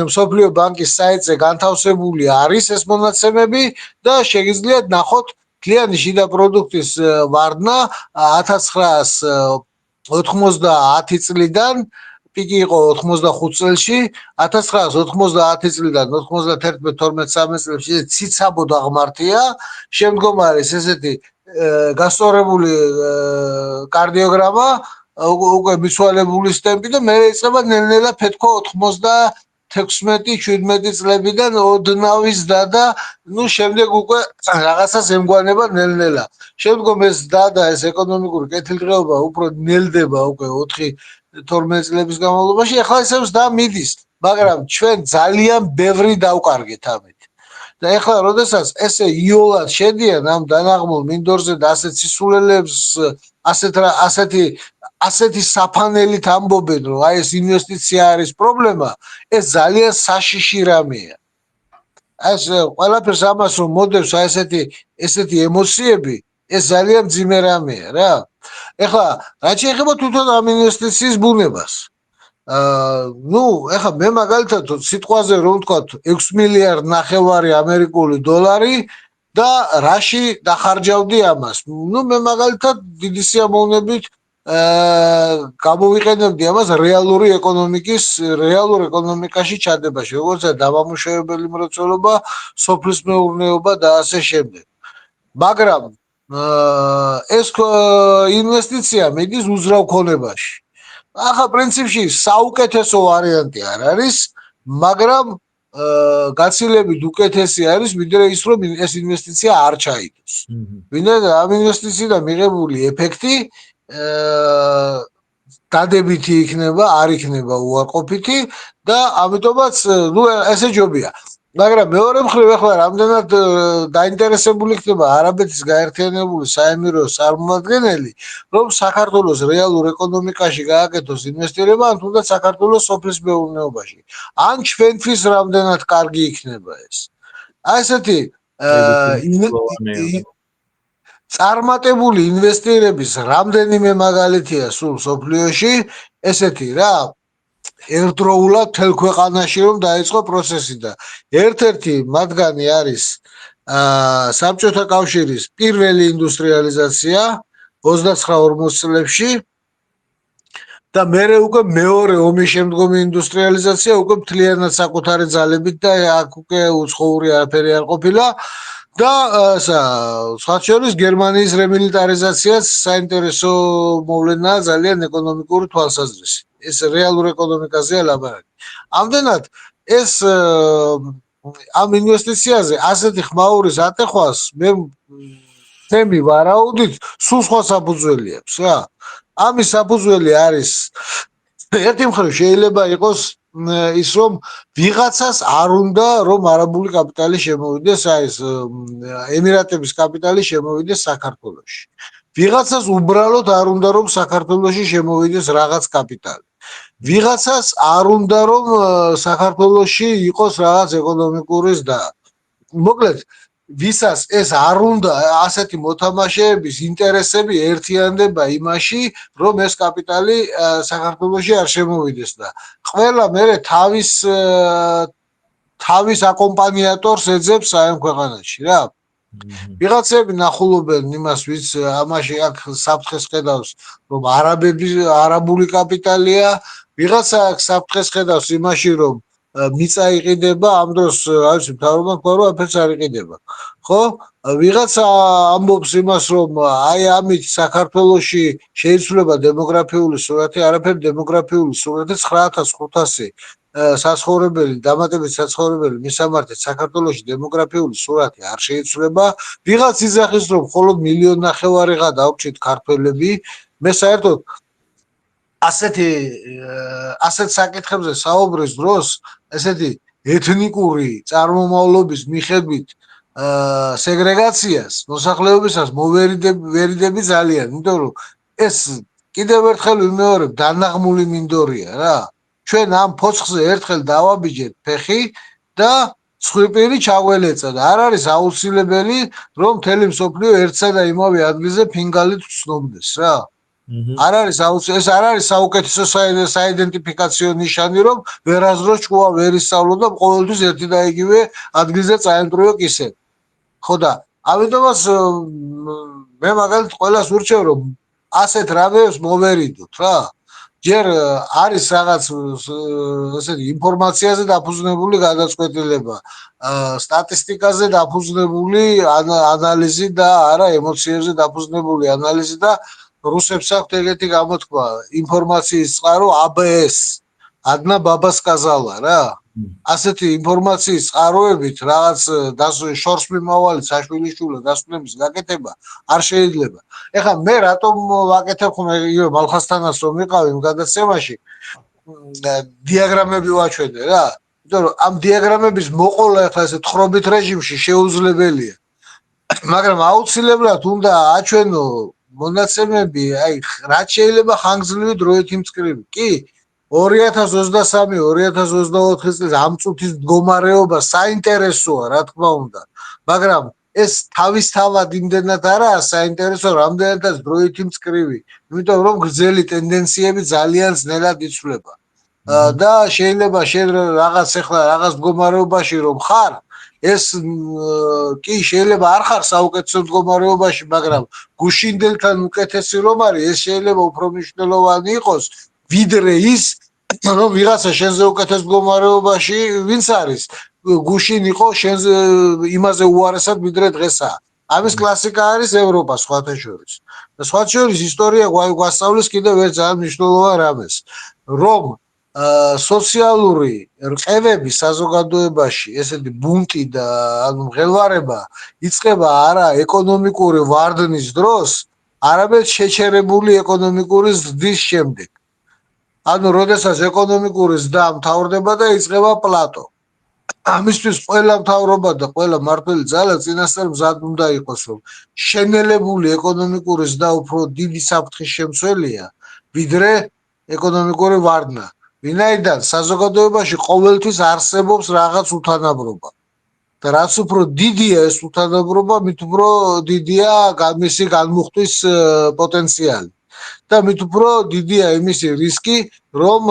მსოფლიო ბანკის საიტზე განთავსებული არის ეს მონაცემები და შეგიძლიათ ნახოთ მთლიანი შიდა პროდუქტის ვარდნა 1990 წლიდან პიკი იყო 85 წელში, 1990 წლიდან 91-12-13 წლებში ციცაბო დაღმართია, შემდგომ არის ესეთი გასწორებული კარდიოგრამა, უკვე მიცვალებული სტემპი და მე ეწება ნელ-ნელა ფეთქვა 96-17 წლებიდან ოდნავის დადა, ნუ შემდეგ უკვე რაღაცას ემგვანება ნელ-ნელა. შემდგომ ეს დადა, ეს ეკონომიკური კეთილდღეობა უფრო ნელდება უკვე 4-12 წლების განმავლობაში, ახლა ისევ და მიდის, მაგრამ ჩვენ ძალიან ბევრი დავკარგეთ ამით. და ახლა როდესაც ესე იოლად შედიან ამ დანაღმულ მინდორზე და ასეთ სისულელებს ასეთი საფანელით ამბობენ, რომ აი ეს ინვესტიცია არის პრობლემა, ეს ძალიან საშიში რამეა. ეს ყველაფერს ამას რომ მოდევს აი ესეთი ემოციები, ეს ძალიან მძიმე რამეა რა. ეხლა რაც შეეხება თვითონ ამ ინვესტიციის ბუნებას. ნუ ეხლა მე მაგალითად სიტყვაზე რომ ვთქვათ 6 მილიარდ ნახევარი ამერიკული დოლარი და რაში დახარჯავდი ამას. ნუ მე მაგალითად დიდი სიამოვნებით გამოვიყენებდი ამას რეალურ ეკონომიკაში ჩადებაში, როგორცაა დამამუშავებელი მრეწველობა, სოფლის მეურნეობა და ასე შემდეგ. მაგრამ ეს ინვესტიცია მიდის უძრავ ქონებაში. ახლა პრინციპში საუკეთესო ვარიანტი არ არის, მაგრამ გაცილებით უკეთესი არის, ვიდრე ის რომ ეს ინვესტიცია არ ჩაიდოს. ვინაიდან ამ ინვესტიციიდან მიღებული ეფექტი დადებითი იქნება, არ იქნება უარყოფითი და ამიტომაც ნუ ესე ჯობია. მაგრამ მეორე მხრივ ახლა რამდენად დაინტერესებული იქნება არაბეთის გაერთიანებული საემიროს წარმომადგენელი, რომ საქართველოს რეალურ ეკონომიკაში გააკეთოს ინვესტირება, ან თუნდაც საქართველოს სოფლის მეურნეობაში. ან ჩვენთვის რამდენად კარგი იქნება ეს. აი ესეთი წარმატებული ინვესტირების რამდენიმე მაგალითია სულ სოფლიოში, ესეთი რა ერთდროულად მთელ ქვეყანაში რომ დაიწყო პროცესი და ერთ-ერთი მათგანი არის საბჭოთა კავშირის პირველი ინდუსტრიალიზაცია 29-40 წლებში და მერე უკვე მეორე ომის შემდგომი ინდუსტრიალიზაცია უკვე მთლიანად საკუთარი ძალებით და აქ უკვე უცხოური არაფერი არ ყოფილა და სხვა შორის გერმანიის რემილიტარიზაციაც საინტერესო მოვლენაა ძალიან ეკონომიკური თვალსაზრისით. ეს რეალურ ეკონომიკაზეა ლაპარაკი. ამდენად ეს ამ ინვესტიციაზე ასეთი ხმაურის ატეხვას მე თემი ვარაუდით სულ სხვა საფუძველი აქვს რა. ამის საფუძველი არის ერთი მხრივ შეიძლება იყოს ის რომ ვიღაცას არ უნდა რომ არაბული კაპიტალი შემოვიდეს, აი ეს ემირატების კაპიტალი შემოვიდეს საქართველოში. ვიღაცას უბრალოდ არ უნდა რომ საქართველოში შემოვიდეს რაღაც კაპიტალი. ვიღაცას არ უნდა რომ საქართველოში იყოს რაღაც ეკონომიკური ზრდა. მოკლედ ვისაც ეს არ უნდა ასეთი მოთამაშეების ინტერესები ერთიანდება იმაში, რომ ეს კაპიტალი საქართველოში არ შემოვიდეს და ყველა მერე თავის აკომპანიატორს ეძებს აი ამ ქვეყანაში რა. ვიღაცები ნახულობენ იმას, ვიც ამაში აქ საფრთხეს ხედავს, რომ არაბული კაპიტალია, ვიღაცა აქ საფრთხეს ხედავს იმაში, რომ მიწა იყიდება, ამ დროს არ ვიცი, მთავრობა თქვა, რომ აფერს არ იყიდება. ხო? ვიღაცა ამბობს იმას, რომ აი ამით საქართველოში შეიცვლება დემოგრაფიული სურათი, არაფერი დემოგრაფიული სურათი 9500 საცხოვრებელი, დამატებით საცხოვრებელი მისამართით საქართველოში დემოგრაფიული სურათი არ შეიცვლება. ვიღაც იძახის, რომ მხოლოდ 1.5 მილიონი დავრჩით ქართველები, მე საერთოდ ასეთ საკითხებზე საუბრის დროს ესეთი ეთნიკური წარმომავლობის მიხედვით სეგრეგაციას მოსახლეობისას მოვერიდები ძალიან, იმიტომ რომ ეს კიდევ ერთხელ ვიმეორებ, დანაღმული მინდორია რა. ჩვენ ამ ფოცხზე ერთხელ დავაბიჯეთ ფეხი და ცხვირპირი ჩაგველეცა და არ არის აუცილებელი, რომ მთელი მსოფლიო ერთსა და იმავე ადგილზე ფინგალით ვცნობდეს რა. არ არის ეს არ არის საუკეთესო საიდენტიფიკაციო ნიშანი, რომ ვერაზრო ჭკუა ვერ ისწავლო და ყოველთვის ერთი და იგივე ადგილზე წაემტრიო კისერი. ხო და ამიტომაც მე მაგალითად ყველას ვურჩევ, რომ ასეთ რამეებს მოვერიდოთ რა. ჯერ არის რაღაც ესეთი ინფორმაციაზე დაფუძნებული გადაწყვეტილება, სტატისტიკაზე დაფუძნებული ანალიზი და არა ემოციებზე დაფუძნებული ანალიზი და რუსებს აქვთ ეგეთი გამოთქმა, ინფორმაციის წყარო ABS, одна баба сказала რა. ასეთი ინფორმაციის წყაროებით რაღაც შორს მიმავალი საშვილიშვილო დასკვნების გაკეთება არ შეიძლება. ეხლა მე რატომ ვაკეთებ ხოლმე იგივე მალხასთანაც რომ ვიყავი იმ გადაცემაში დიაგრამები ვაჩვენე რა. იმიტომ რომ ამ დიაგრამების მოყოლა ეხლა ესე თხრობით რეჟიმში შეუძლებელია. მაგრამ აუცილებლად უნდა აჩვენო მონაცემები, აი რაც შეიძლება ხანგრძლივი დროით იმწკრივი. კი 2023-2024 წელს ამ წუთის მდგომარეობა საინტერესოა, რა თქმა უნდა, მაგრამ ეს თავისთავად იმდენად არაა საინტერესო, რამდენადაც დროით იმწკრივი, იმიტომ რომ გრძელი ტენდენციები ძალიან ძნელად იცვლება. და შეიძლება რაღაც ეხლა რაღაც მდგომარეობაში რომ ხარ, ეს კი შეიძლება არ ხარ საუკეთესო მდგომარეობაში, მაგრამ გუშინდელთან უკეთესი რომ არის, ეს შეიძლება უფრო მნიშვნელოვანი იყოს, ვიდრე ის რომ ვიღაცა შენზე უკეთეს მდგომარეობაში ვინც არის გუშინ იყო შენზე იმაზე უარესად ვიდრე დღესაა. ამის კლასიკა არის ევროპა სხვათა შორის. და სხვათა შორის ისტორია გვასწავლის კიდევ ერთ ძალიან მნიშვნელოვან რამეს, რომ სოციალური რყევები საზოგადოებაში, ესეთი ბუნტი და ანუ მღელვარება იწყება არა ეკონომიკური ვარდნის დროს, არამედ შეჩერებული ეკონომიკური ზრდის შემდეგ. ანუ როდესაც ეკონომიკური ზრდა მთავრდება და იწყება პლატო. ამისთვის ყველა მთავრობა და ყველა მმართველი ძალა წინასწარ მზად უნდა იყოს, რომ შენელებული ეკონომიკური ზრდა უფრო დიდი საფრთხის შემცველია, ვიდრე ეკონომიკური ვარდნა. ვინაიდან საზოგადოებაში ყოველთვის არსებობს რაღაც უთანაბრობა. და რაც უფრო დიდია ეს უთანაბრობა, მით უფრო დიდია მისი განმუხტვის პოტენციალი. და მით უფრო დიდია იმისი რისკი, რომ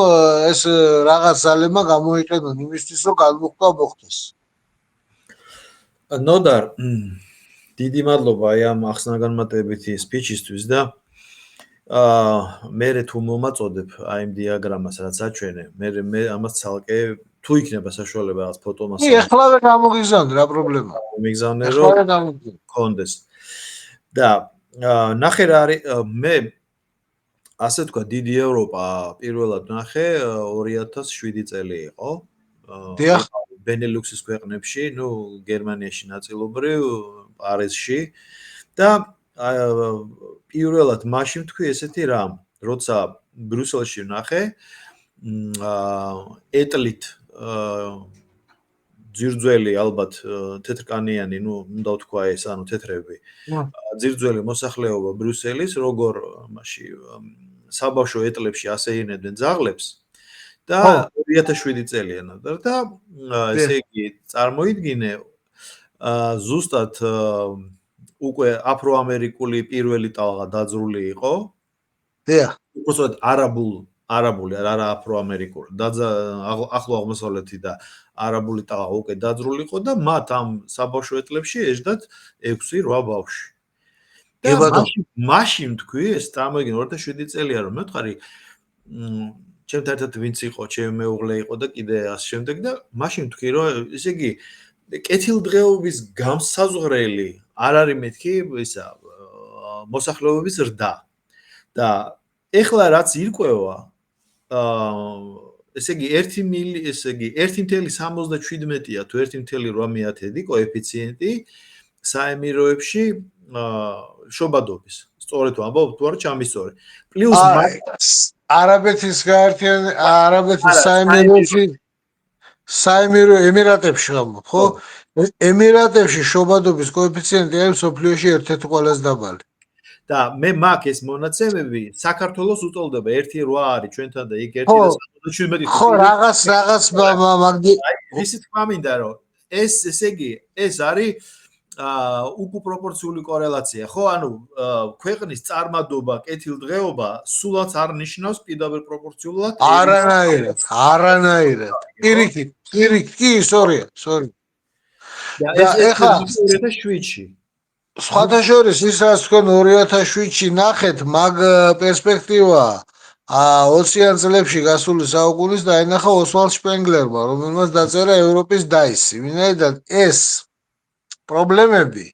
ეს რაღაც ძალება გამოიყენონ იმისთვის, რომ განმუხტვა მოხდეს. ნოდარ, დიდი მადლობა აი ამ ახსნა-განმარტებითი სპიჩისთვის და მე თუ მომაწოდებ აი იმ დიაგრამას, რაც აჩვენე, მე ამას ცალკე თუ იქნება საშუალება რაღაც ფოტომას. კი, ეხლავე გამოგიზავნე რა პრობლემაა. მიგზავნე რომ კონდეს. და ნახე რა არის, მე ასე თქვა, დიდი ევროპა პირველად ნახე 2007 წელი იყო. დიახ. ბენელუქსის ქვეყნებში, გერმანიაში ნაწილობრივ, პარიზში და პირველად მაშინ თქვი ესეთი რამ, როცა ბრიუსელში ნახე ეტლით ძირძველი ალბათ თეთრკანიანი, უნდა ვთქვა ეს, ანუ თეთრები. ძირძველი მოსახლეობა ბრიუსელის, როგორ მასში საბავშვო ეტლებში ასეირნებდნენ ძაღლებს და 2007 წელია ნოდარ და ესე იგი წარმოიდგინე ზუსტად უკვე აფროამერიკული პირველი ტალღა დაძრული იყო. დიახ. უბრალოდ არაბულ არაბული, არა აფროამერიკული. ახლო აღმოსავლეთი და არაბული ტალღა უკვე დაძრული იყო და მათ ამ საბავშვო ეტლებში ეждათ 6-8 ბავშვი. და მაშინ თქვი, ეს წარმოიდგინე 2007 წელია რომ მე ვთქვი, ჩემთან ერთად ვინც იყო, ჩემი მეუღლე იყო და კიდე ასე შემდეგ და მაშინ ვთქვი რომ ესე იგი კეთილდღეობის გამსაზღვრელი არ არის მეთქი ისა მოსახლეობის ზრდა. და ეხლა რაც ირკვევა ესე იგი 1.77-ია თუ 1.8 კოეფიციენტი საემიროებში შობადობის. სწორედ ვამბობ თუ არა ჩამისწორი. პლუს არაბეთის გაერთიანებული არაბეთის საემირო ემირატებში ვამბობ, ხო? ემირატებში შობადობის კოეფიციენტი არის მსოფლიოში ერთ-ერთი ყველაზე დაბალი. და მე მაქვს ეს მონაცემები საქართველოს უწოლდება 1.8 არის ჩვენთან და იქ 1.77. ხო, რაღაც მაგდი ისიც მინდა რომ ეს ესე იგი ეს არის უკუპროპორციული კორელაცია, ხო? ანუ ქვეყნის წარმადობა, კეთილდღეობა სულაც არ ნიშნავს პირდაპირ პროპორციულად. არანაირად. პირიქით, კი, სორია. და ეხლა 2007-ში სხვათა შორის ის რაც თქვენ 2007-ში ნახეთ, მაგ პერსპექტივა 20-იან წლებში გასული საუკუნის დაინახა ოსვალდ შპენგლერმა, რომელმაც დაწერა ევროპის დაისი. ვინაიდან ეს პრობლემები,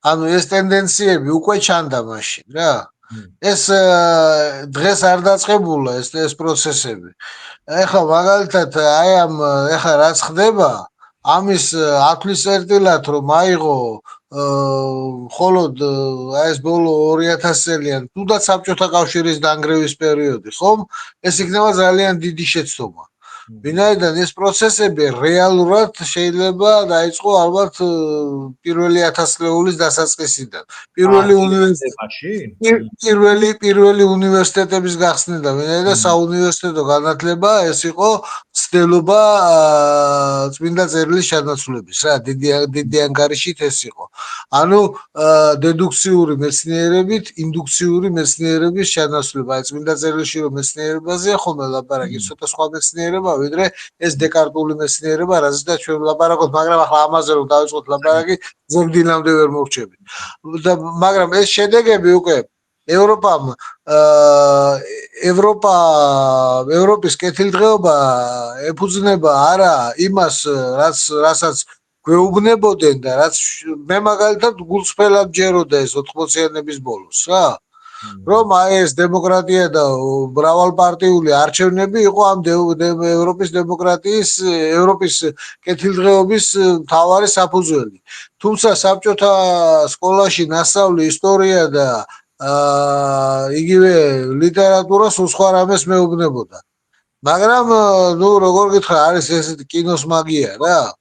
ანუ ეს ტენდენციები უკვე ჩანდა მაშინ, რა. ეს დღეს არ დაწყებულა ეს პროცესები. ეხლა მაგალითად აი ამ ეხლა რაც ხდება, ამის ათვლის წერტილად რომ აიღო მხოლოდ აი ეს ბოლო 2000 წელიან თუნდაც საბჭოთა კავშირის დანგრევის პერიოდი, ხომ? ეს იქნება ძალიან დიდი შეცდომა. ვინაიდან ეს პროცესები რეალურად შეიძლება დაიწყო ალბათ პირველი 1000 წლეულის დასაწყისიდან. პირველი უნივერსიტეტების გახსნიდან, ვინაიდან საუნივერსიტეტო განათლება ეს იყო ცდელობა წმინდა წერილის ჩანაცვლების, რა, დიდი ანგარიშით ეს იყო. ანუ დედუქციური მეცნიერებით, ინდუქციური მეცნიერების ჩანაცვლება. აი წმინდა წერილში რომ მეცნიერებაზეა ხოლმე ლაპარაკი, ცოტა სხვა მეცნიერება ვიდრე ეს დეკარტული მეცნიერება, რაზეც ჩვენ ვლაპარაკობთ, მაგრამ ახლა ამაზე რომ დავიწყოთ ლაპარაკი, ზემდინამდე ვერ მოვრჩებით. მაგრამ ეს შედეგები უკვე ევროპის კეთილდღეობა ეფუძნება არა იმას, რასაც გვეუბნებოდნენ და რაც მე მაგალითად გულწრფელად ჯეროდა ეს 80-იანების ბოლოს, რა. რომ აი ეს დემოკრატია და მრავალპარტიული არჩევნები იყო ამ ევროპის დემოკრატიის, ევროპის კეთილდღეობის მთავარი საფუძველი. თუმცა საბჭოთა სკოლაში ნასწავლი ისტორია და იგივე ლიტერატურა სულ სხვა რამეს მეუბნებოდა. მაგრამ ნუ როგორ გითხრა, არის ესეთი კინოს მაგია, რა.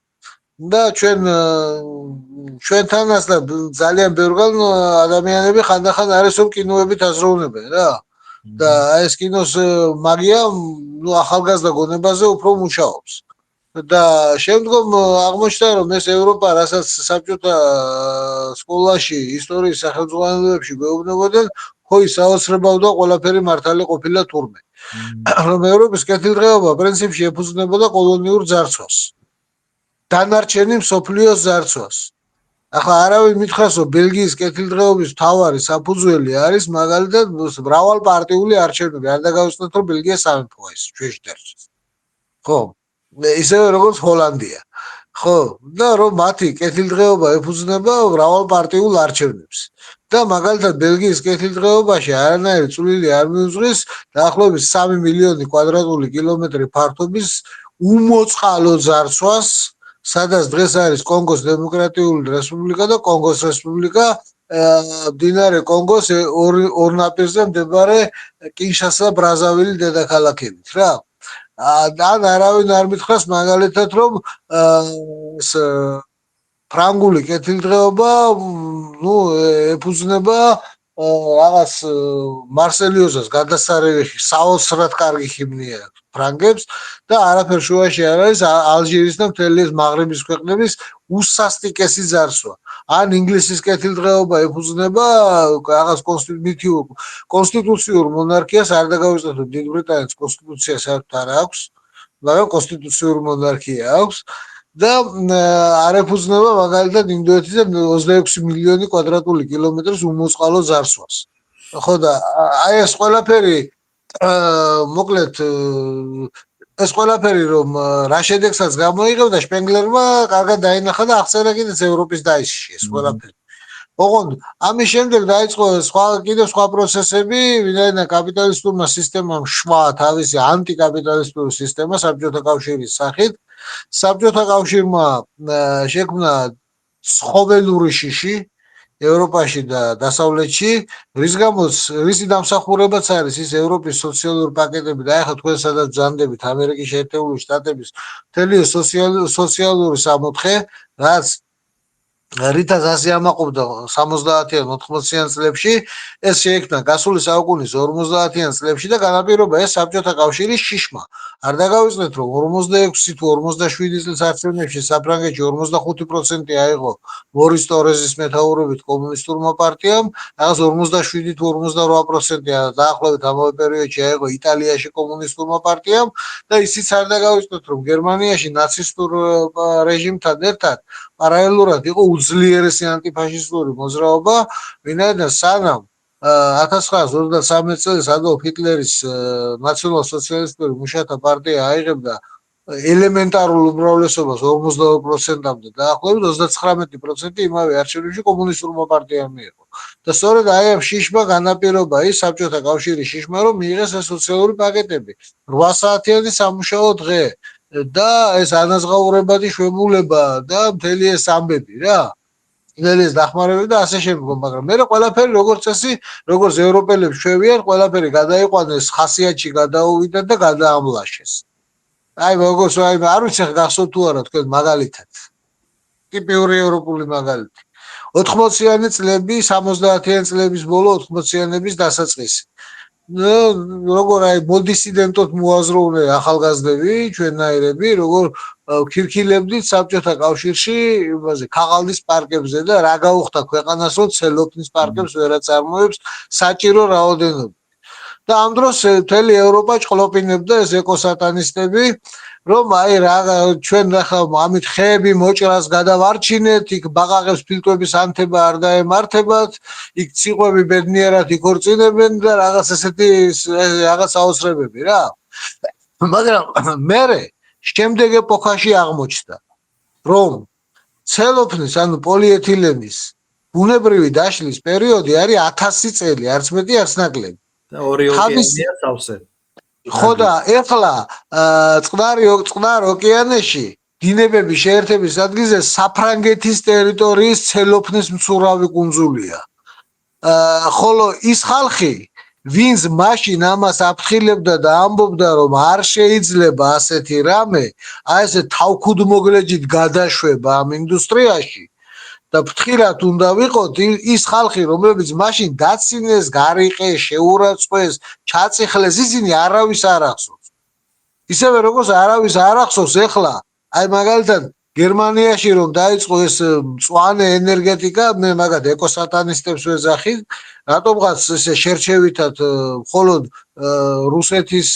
და ჩვენთანაც და ძალიან ბევრგან ადამიანები ხანდახან არის რომ კინოებით აზროვნებენ, რა. და ეს კინოს მაგია ნუ ახალგაზრდა გონებაზე უფრო მუშაობს. და შემდგომ აღმოჩნდა რომ ეს ევროპა, რასაც საბჭოთა სკოლაში ისტორიის სახელმძღვანელოებში გვეუბნებოდნენ, ხო ის აოცრებავდა ყველაფერი მართალი ყოფილა თურმე. რომ ევროპის კეთილდღეობა პრინციპში ეფუძნებოდა კოლონიურ ძარცვას. დანარჩენი მსოფლიოს ძარცვას. ახლა არავინ მითხრას რომ ბელგიის კეთილდღეობის მთავარი საფუძველი არის მაგალითად მრავალპარტიული არჩევნები. არ დაგავიწყდეთ რომ ბელგია სამეფოა ის ჩვენში დარჩეს. ხო, ისევე როგორც ჰოლანდია. ხო, და რომ მათი კეთილდღეობა ეფუძნება მრავალპარტიულ არჩევნებს. და მაგალითად ბელგიის კეთილდღეობაში არანაირი წვლილი არ მიუძღვის დაახლოებით 3 მილიონი კვადრატული კილომეტრი ფართობის უმოწყალო ძარცვას, სადაც დღეს არის კონგოს დემოკრატიული რესპუბლიკა და კონგოს რესპუბლიკა, მდინარე კონგოს ორ ნაპირზე მდებარე კინშასა და ბრაზავილი დედაქალაქებით, რა. ან არავინ არ მითხრას მაგალითად რომ ეს ფრანგული კეთილდღეობა ნუ ეფუძნება რაღაც მარსელიოზას გადასარევი საოცრად კარგი ჰიმნია ფრანგებს და არაფერ შუაში არ არის ალჟირის და მთელი ეს მაღრიბის ქვეყნების უსასტიკესი ძარცვა. ან ინგლისის კეთილდღეობა ეფუძნება რაღაც კონსტიტუციურ მონარქიას, არ დაგავიწყდეთ, დიდ ბრიტანეთს კონსტიტუცია საერთოდ არ აქვს, მაგრამ კონსტიტუციური მონარქია აქვს და არ ეფუძნება მაგალითად ინდოეთისა 26 მილიონი კვადრატული კილომეტრის უმოწყალო ზარსვას. ხო და აი ეს ყველაფერი მოკლედ ეს ყველაფერი რომ რა შედეგსაც გამოიღებდა შპენგლერმა კარგად დაინახა და აღწერა კიდეც ევროპის დაისში ეს ყველაფერი. ოღონდ ამის შემდეგ დაიწყო სხვა პროცესები, ვინაიდან კაპიტალისტურმა სისტემამ შვა თავისი ანტიკაპიტალისტური სისტემა საბჭოთა კავშირის სახით. საბჭოთა კავშირმა შექმნა ცხოველური შიში ევროპაში და დასავლეთში, რისი დამსახურებაც არის ის ევროპის სოციალური პაკეტები და ახლა თქვენ სადაც ბრძანდებით ამერიკის შეერთებული შტატების მთელი სოციალური სამოთხე, რაც რითაც ასე ამაყობდა 70-იან 80-იან წლებში, ეს შეიქმნა გასული საუკუნის 50-იან წლებში და განაპირობა ეს საბჭოთა კავშირის შიშმა. არ დაგავიწყდეთ რომ 46 თუ 47 წლის არჩევნებში საფრანგეთში 45% აიღო მორის ტორეზის მეთაურობით კომუნისტურმა პარტიამ, რაღაც 47 თუ 48% დაახლოებით ამავე პერიოდში აიღო იტალიაში კომუნისტურმა პარტიამ და ისიც არ დაგავიწყდეთ რომ გერმანიაში ნაცისტურ რეჟიმთან ერთად პარალელურად იყო უძლიერესი ანტიფაშისტური მოძრაობა, ვინაიდან სანამ 1923 წელს ადოლფ ჰიტლერის ნაციონალ-სოციალისტური მუშათა პარტია აიღებდა ელემენტარულ უმრავლესობას 42%-მდე დაახლოებით 39% იმავე არჩევნებში კომუნისტურმა პარტიამ მიიღო. და სწორედ აი ამ შიშმა განაპირობა ის საბჭოთა კავშირის შიშმა რომ მიიღეს ეს სოციალური პაკეტები 8 საათიანი სამუშაო დღე და ეს ანაზღაურებადი შვებულება და მთელი ეს ამბები რა. ეს დახმარებები და ასე შემდგომ, მაგრამ მე ყველაფერი როგორც წესი, როგორც ევროპელებს შევიან, ყველაფერი გადაიყვანეს ხასიათში გადაუვიდა და გადაამლაშეს. აი როგორც არ ვიცი გახსოვთ თუ არა თქვენ მაგალითად. ტიპიური ევროპული მაგალითი. 80-იანი წლები, 70-იანი წლების ბოლო 80-იანების დასაწყისი. როგორ აი მოდისიდენტოდ მოაზროვნე ახალგაზრდები, ჩვენნაირები, როგორ ქირქილებდით საბჭოთა კავშირში, იმაზე ქაღალდის პარკებზე და რა გაუხდა ქვეყანას, რომ ცელოფნის პარკებს ვერ აწარმოებს საჭირო რაოდენობით. და ამ დროს მთელი ევროპა ჭყლოპინებდა ეს ეკოსატანისტები, რომ აი რა ჩვენ ახლა ამით ხეები მოჭრას გადავარჩინეთ, იქ ბაყაყებს ფილტვების ანთება არ დაემართებათ, იქ ციყვები ბედნიერად იქორწინებენ და რაღაც ესეთი რაღაც აოცრებები რა. მაგრამ მე შემდეგ ეპოქაში აღმოჩნდა, რომ ცელოფნის ანუ პოლიეთილენის ბუნებრივი დაშლის პერიოდი არის 1000 წელი, არც მეტი, არც ნაკლები. და ორი ოკეანეა სავსე. ხო და ეხლა წყნარ ოკეანეში დინებების შეერთების ადგილზე საფრანგეთის ტერიტორიის ცელოფნის მცურავი კუნძულია. ხოლო ის ხალხი, ვინც მაშინ ამას აფრთხილებდა და ამბობდა, რომ არ შეიძლება ასეთი რამე, აი ესე თავქუდმოგლეჯით გადაშვება ამ ინდუსტრიაში და ფრთხილად უნდა ვიყოთ ის ხალხი, რომლებიც მაშინ დაცინეს, გარიყეს, შეურაცხყვეს, ჩაწიხლეს, ისინი არავის არ ახსოვს. ისევე როგორც არავის არ ახსოვს ეხლა, აი მაგალითად გერმანიაში რომ დაიწყო ეს მწვანე ენერგეტიკა, მე მაგათ ეკოსატანისტებს ვეძახით, რატომღაც ესე შერჩევითად მხოლოდ რუსეთის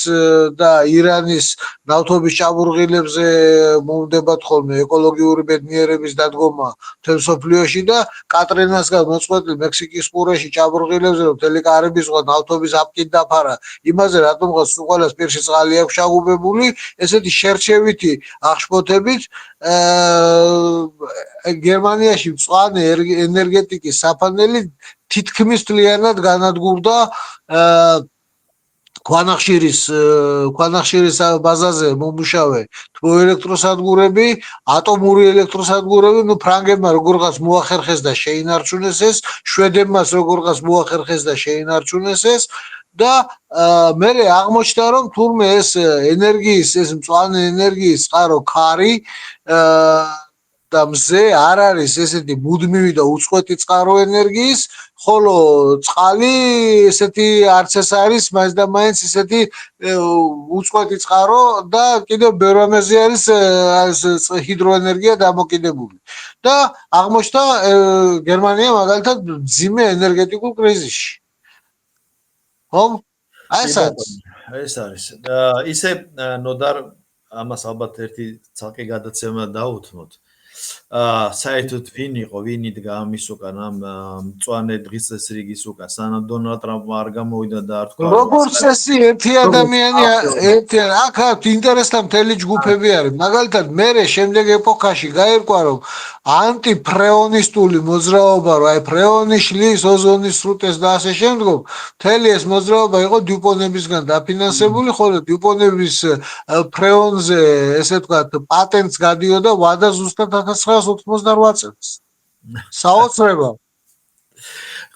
და ირანის ნავთობის ჭაბურღილებზე მომდებათ ხოლმე ეკოლოგიური ბედნიერების დადგომა მთელ მსოფლიოში და კატრინასგან მოწყვეტილ მექსიკის ყურეში ჭაბურღილებზე რომ მთელი კარიბის ზღვა ნავთობის აპკით დაფარა, იმაზე რატომღაც უყოლას პირში წყალი აქვს შეგუბებული, ესეთი შერჩევითი აღშფოთებით გერმანიაში მწვანე ენერგეტიკის საფანელი თითქმის მთლიანად განადგურდა ქვანახშირის ბაზაზე მომუშავე თბოელექტროსადგურები, ატომური ელექტროსადგურები, ნუ ფრანგებმა როგორღაც მოახერხეს და შეინარჩუნეს ეს, შვედებმაც როგორღაც მოახერხეს და შეინარჩუნეს ეს და მე აღმოჩნდა რომ თურმე ეს ენერგიის, ეს მწვანე ენერგიის წყარო ქარი და მზე არ არის ესეთი მუდმივი და უწყვეტი წყარო ენერგიის, ხოლო წყალი ესეთი არც ეს არის მაინც და მაინც ესეთი უწყვეტი წყარო და კიდევ ბევრ რამეზე არის ჰიდროენერგია დამოკიდებული. და აღმოჩნდა გერმანია მაგალითად მძიმე ენერგეტიკულ კრიზისში. ხომ? აი ეს არის. ეს არის. ისე ნოდარ ამას ალბათ ერთი ცალკე გადაცემა დაუთმოთ. საერთოდ ვინ იყო, ვინ იდგა ამის უკან ამ მწვანე დღის წესრიგის უკან, სანამ დონალდ ტრამპმა არ გამოვიდა და არ თქვა როგორც წესი ერთი ადამიანი აქ ინტერესთა მთელი ჯგუფები არის. მაგალითად მე შემდეგ ეპოქაში გაირკვა რომ ანტიფრეონისტული მოძრაობა, რომ აი ფრეონი შლის ოზონის სრუტეს და ასე შემდგომ, მთელი ეს მოძრაობა იყო დიუპონებისგან დაფინანსებული, ხოლო დიუპონების ფრეონზე ესე ვთქვათ პატენტს გადიოდა ვადა ზუსტად 1988 წელს. საოცრება.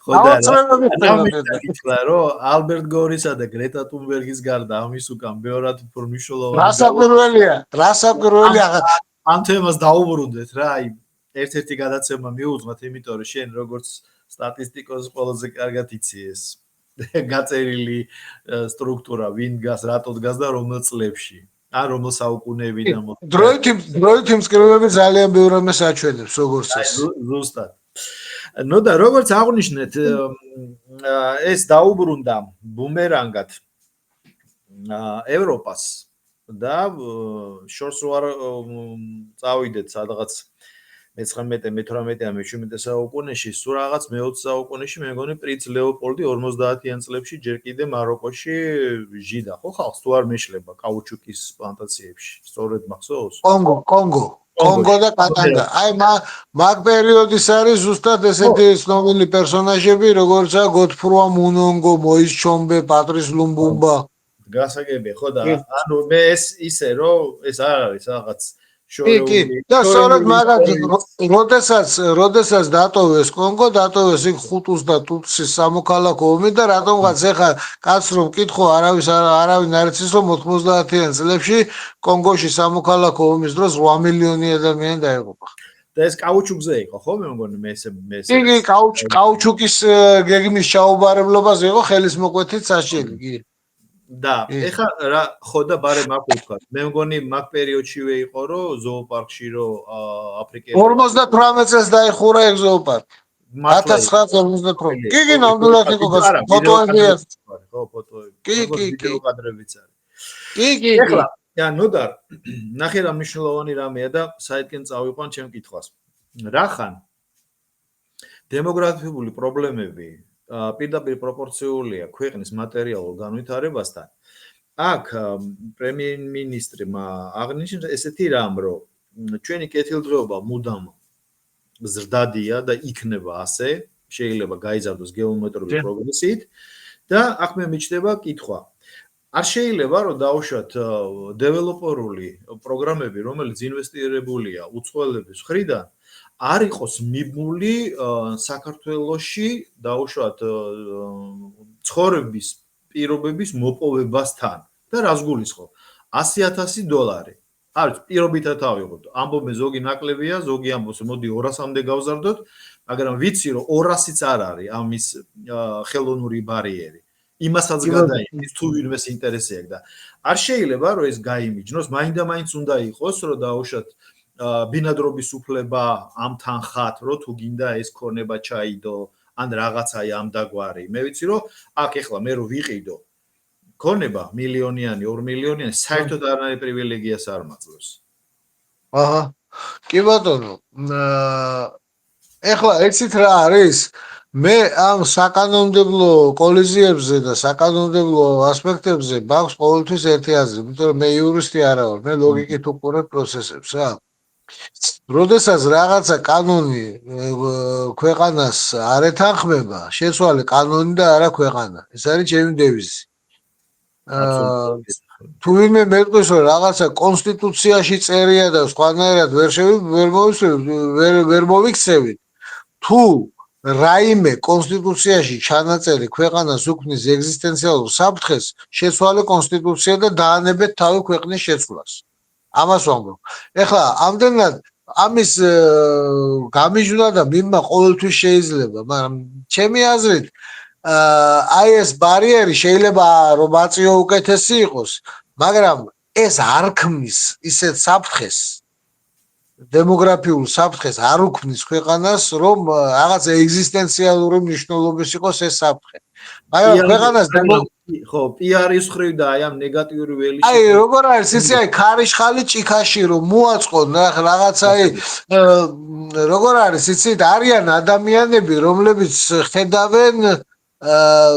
ხოდა რა რომ ალბერტ გორისა და გრეტა თუნბერგის გარდა ამის უკან ბევრად უფრო მნიშვნელოვანი რასაკვირველია ამ თემას დაუბრუნდეთ რა აი ერთ-ერთი გადაცემა მიუძღოთ იმიტომ რომ შენ როგორც სტატისტიკოსი ყველაზე კარგად იცი ეს გაწერილი სტრუქტურა ვინ დგას რატო დგას და რომელ წლებში ან რომელ საუკუნეებიდან დროითი მწკრივები ძალიან ბევრ რამეს აჩვენებს როგორც ზუსტად ნუ და როგორც აღნიშნეთ ეს დაუბრუნდა ბუმერანგად ევროპას და შორს ვარ წავიდეთ სადღაც მე-19-მე-18 საუკუნეში სულ რაღაც მე-20 საუკუნეში მე მგონი პრინც ლეოპოლდი 50-იან წლებში ჯერ კიდე მაროკოში ჟიდა ხო ხალხს თუ არ მეშლება კაუჩუკის პლანტაციებში სწორედ მახსოვს კონგო და კატანგა. აი მაგ პერიოდის არის ზუსტად ესეთი ცნობილი პერსონაჟები, როგორიცაა გოდფრუა მუნონგო, მოის ჩომბე, პატრის ლუმბუმბა. გასაგებია, ხო და ანუ მე ეს ისე რომ ეს არ არის რაღაც კი, და სწორედ მაგათ როდესაც დატოვეს კონგო, დატოვეს იქ ხუტუს და ტუტსის სამოქალაქო ომი და რატომღაც ეხა კაც რომ მკითხო არავინ არ იცის რომ 90-იან წლებში კონგოში სამოქალაქო ომის დროს 8 მილიონი ადამიანი დაიღუპა. და ეს კაუჩუკზე იყო, ხო? მე მგონი მე კი, კაუჩუკის გეგმის ჩაუბარებლობაზე იყო ხელისმოკვეთით საშიელი, კი. და ეხა რა ხო და ბარე მაგ ვთქვა მე მგონი მაგ პერიოდშივე იყო რომ ზოოპარკში რომ აფრიკელი 58 წელს დაიხურა ეგ ზოოპარკი 1958 კი ნამდვილად იყო ფოტოები ხო ფოტოები კი ვიდეო კადრებიც არის კი ეხლა და ნოდარ ნახე რა მნიშვნელოვანი რამეა და საერთკენ წავიყვან ჩემ კითხვას რახან დემოგრაფიული პრობლემები პირდაპირ პროპორციულია ქვეყნის მატერიალურ განვითარებასთან. აქ პრემიერ-მინისტრმა აღნიშნა ესეთი რამ, რომ ჩვენი კეთილდღეობა მუდამ ზრდადია და იქნება ასე, შეიძლება გაიზარდოს გეომეტრიული პროგრესით და აქ მე მიჩნდება კითხვა. არ შეიძლება რომ დაუშვათ დეველოპერული პროგრამები, რომელიც ინვესტირებულია უცხოელების მხრიდან არ იყოს მიბმული საქართველოში დაუშვათ ცხოვრების პირობების მოპოვებასთან და რას გულისხმობ $100,000 არის პირობითად ავიღოთ ამბობენ ზოგი ნაკლებია ზოგი ამბობს მოდი 200-მდე გავზარდოთ მაგრამ ვიცი რომ 200-იც არ არის ამის ხელოვნური ბარიერი იმასაც გადაიხდის თუ ვინმეს ინტერესი აქვს და არ შეიძლება რომ ეს გაიმიჯნოს მაინდა-მაინც უნდა იყოს რომ დაუშვათ ბინადრობის უფლება ამ თანხად რომ თუ გინდა ეს ქონება ჩაიდო ან რაღაცაი ამ დაგვარი მე ვიცი რომ აქ ეხლა მე რო ვიყიდო ქონება მილიონიანი 2 მილიონიანი საერთოდ არანაირ პრივილეგიას არ მაძლევს აჰა კი ბატონო ეხლა ეცით რა არის მე ამ საკანონმდებლო კოლიზიებზე და საკანონმდებლო ასპექტებზე მაქვს ყოველთვის ერთი აზრი იმიტომ რომ მე იურისტი არა ვარ მე ლოგიკით უყურებ პროცესებს რა როდესაც რაღაცა კანონი ქვეყანას არ ეთანხმება, შეცვალე კანონი და არა ქვეყანა. ეს არის ჩემი დევიზი. თუ ვინმე მეტყვის რომ რაღაცა კონსტიტუციაში წერია და სხვანაირად ვერ მოვიქცევით, თუ რაიმე კონსტიტუციაში ჩანაწერი ქვეყანას უქმნის ეგზისტენციალურ საფრთხეს, შეცვალე კონსტიტუცია და დაანებეთ თავი ქვეყნის შეცვლას. ამას ვამბობ. ეხლა ამდენად ამის გამიჯვნა და მიღმა ყოველთვის შეიძლება, მაგრამ ჩემი აზრით აი ეს ბარიერი შეიძლება რომ აწიო უკეთესი იყოს, მაგრამ ეს არ ქმნის ისეთ საფრთხეს დემოგრაფიულ საფრთხეს არ უქმნის ქვეყანას, რომ რაღაც ეგზისტენციალური მნიშვნელობის იყოს ეს საფრთხე. მაგრამ ქვეყანას ხო, PR-ის ხრივ და აი ამ ნეგატიური ველი აი როგორ არის იცი აი ქარიშხალი ჭიქაში რომ მოაწყონ რაღაცა აი როგორ არის იცით არიან ადამიანები რომლებიც ხედავენ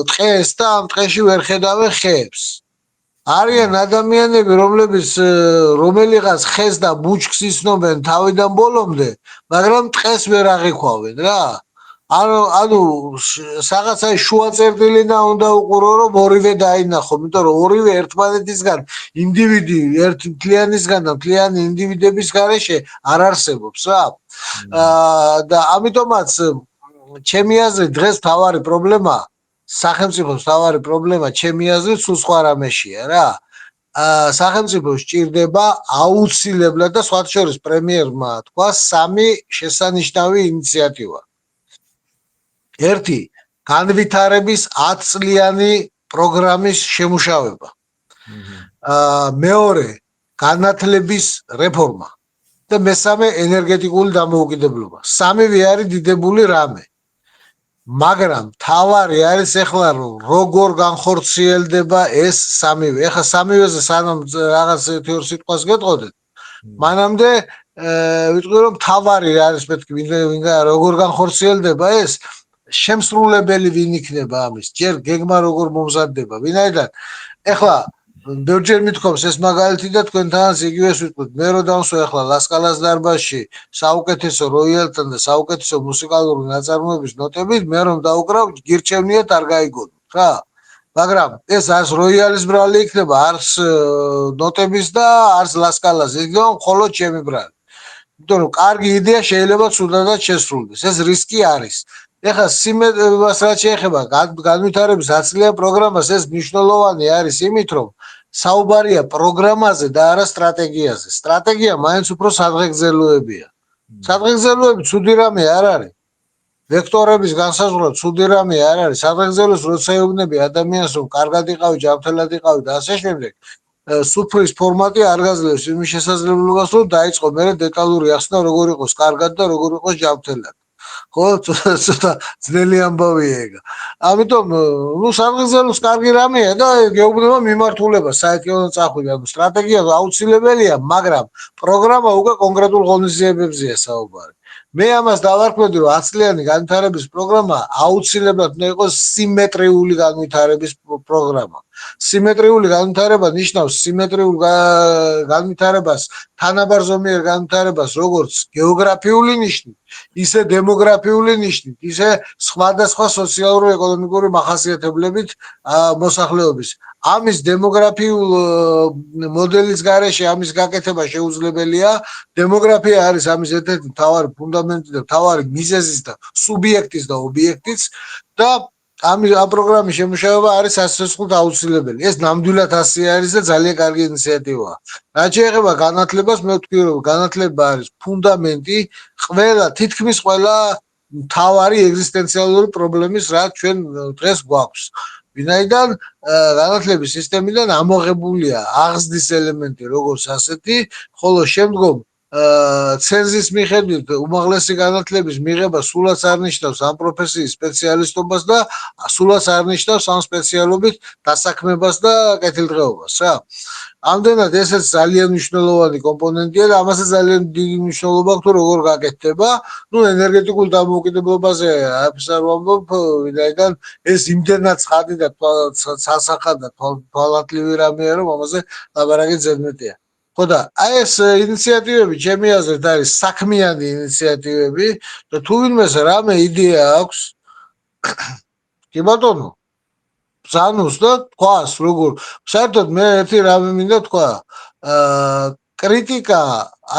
ტყეს და ამ ტყეში ვერ ხედავენ ხეებს არიან ადამიანები რომლებიც რომელიღაც ხეს და ბუჩქს ისნობენ თავიდან ბოლომდე მაგრამ ტყეს ვერ აღიქვავენ რა ანუ რაღაცა შუა წერტილინა უნდა უყურო რომ ორივე დაინახო, იმიტომ რომ ორივე ერთმანეთისგან ინდივიდი ერთი მთლიანისგან და მთლიანი ინდივიდების გარეშე არ არსებობს რა. და ამიტომაც ჩემი აზრით დღეს თავარი პრობლემა სახელმწიფოს თავარი პრობლემა ჩემი აზრით სულ სხვა რამეშია რა. სახელმწიფოს სჭირდება აუცილებლად და სხვათა შორის პრემიერმა თქვა სამი შესანიშნავი ინიციატივა. ერთი განვითარების 10 წლიანი პროგრამის შემუშავება. მეორე განათლების რეფორმა და მესამე ენერგეტიკული დამოუკიდებლობა. სამივე არის დიდებული რამე. მაგრამ თავარი არის ეხლა როგორ განხორციელდება ეს სამივე. ეხლა სამივეზე სანამ რაღაც ერთ-ორ სიტყვას გეტყოდეთ, მანამდე ვიტყვი რომ თავარი არის მეთქი ვინ როგორ განხორციელდება ეს შემსრულებელი ვინ იქნება ამის ჯერ გეგმა როგორ მომზადდება ვინაიდან ეხლა ბევრჯერ მithქვავს ეს მაგალითი და თქვენთანაც იგივეს ვიტყვით მე რო დავსვა ეხლა ლასკალას დარბაზში საუკეთესო როიალთან და საუკეთესო მუსიკალური ნაწარმოების ნოტებით მე რომ დაუკრავ გირჩევნიათ არ გაიგონოთ რა მაგრამ ეს არც როიალის ბრალი იქნება არც ნოტების და არც ლასკალას იქნება მხოლოდ ჩემი ბრალი იმიტომ რომ კარგი იდეა შეიძლება ცუდადად შესრულდეს ეს რისკი არის ეხლა სიმეტრიას რაც შეეხება განვითარების 10 წლიან პროგრამას ეს მნიშვნელოვანი არის იმით რომ საუბარია პროგრამაზე და არა სტრატეგიაზე. სტრატეგია მაინც უფრო სადღეგრძელოებია. სადღეგრძელოები ცუდი რამე არ არის. ვექტორების განსაზღვრა ცუდი რამე არ არის. სადღეგრძელოს როცა ეუბნები ადამიანს რომ კარგად იყავი, ჯანმრთელად იყავი და ასე შემდეგ, სუფრის ფორმატი არ გაძლევს იმის შესაძლებლობას რომ დაიწყო მე დეტალური ახსნა როგორ იყოს კარგად და როგორ იყოს ჯანმრთელად. ხო ცოტა ძნელი ამბავია ეგ. ამიტომ ნუ სამგზელოს კარგი რამეა და გეუბნება მიმართულება საერთოდ წახვიდა. სტრატეგია აუცილებელია, მაგრამ პროგრამა უკვე კონკრეტულ ღონისძიებებზეა საუბარი. მე ამას დავარქმევდი რომ 10 წლიანი განვითარების პროგრამა აუცილებლად უნდა იყოს სიმეტრიული განვითარების პროგრამა. სიმეტრიული განვითარება ნიშნავს სიმეტრიულ განვითარებას, თანაბარზომიერ განვითარებას, როგორც გეოგრაფიული ნიშნით, ისე დემოგრაფიული ნიშნით, ისე სხვადასხვა სოციალური ეკონომიკური მახასიათებლებით მოსახლეობის. ამის დემოგრაფიულ მოდელის გარეშე ამის გაკეთება შეუძლებელია. დემოგრაფია არის ამის ერთ-ერთი მთავარი ფუნდამენტი და მთავარი მიზეზის და სუბიექტის და ობიექტის და ამ პროგრამის შემუშავება არის სასწრაფოდ აუცილებელი. ეს ნამდვილად ასე არის და ძალიან კარგი ინიციატივაა. რაც შეეხება განათლებას, მე ვთქვი რომ განათლება არის ფუნდამენტი თითქმის ყველა მთავარი ეგზისტენციალური პრობლემის, რაც ჩვენ დღეს გვაქვს. ვინაიდან განათლების სისტემიდან ამოღებულია აღზრდის ელემენტი როგორც ასეთი, ხოლო შემდგომ ცენზის მიხედვით უმაღლესი განათლების მიღება სულაც არ ნიშნავს ამ პროფესიის სპეციალისტობას და სულაც არ ნიშნავს ამ სპეციალობით დასაქმებას და კეთილდღეობას რა. ამდენად ესეც ძალიან მნიშვნელოვანი კომპონენტია და ამაზე ძალიან დიდი მნიშვნელობა აქვს როგორ გაკეთდება. ნუ ენერგეტიკულ დამოუკიდებლობაზე არაფერს არ ვამბობ, ვინაიდან ეს იმდენად ცხადი და სასახად და თვალათლივი რამეა, რომ ამაზე ლაბარაკი ზედმეტია. ხო და აი ეს ინიციატივები ჩემი აზრით არის საქმიანი ინიციატივები და თუ ვინმეს რამე იდეა აქვს კი ბატონო ბზანოს და თქვას როგორ საერთოდ მე ერთი რამე მინდა თქვა კრიტიკა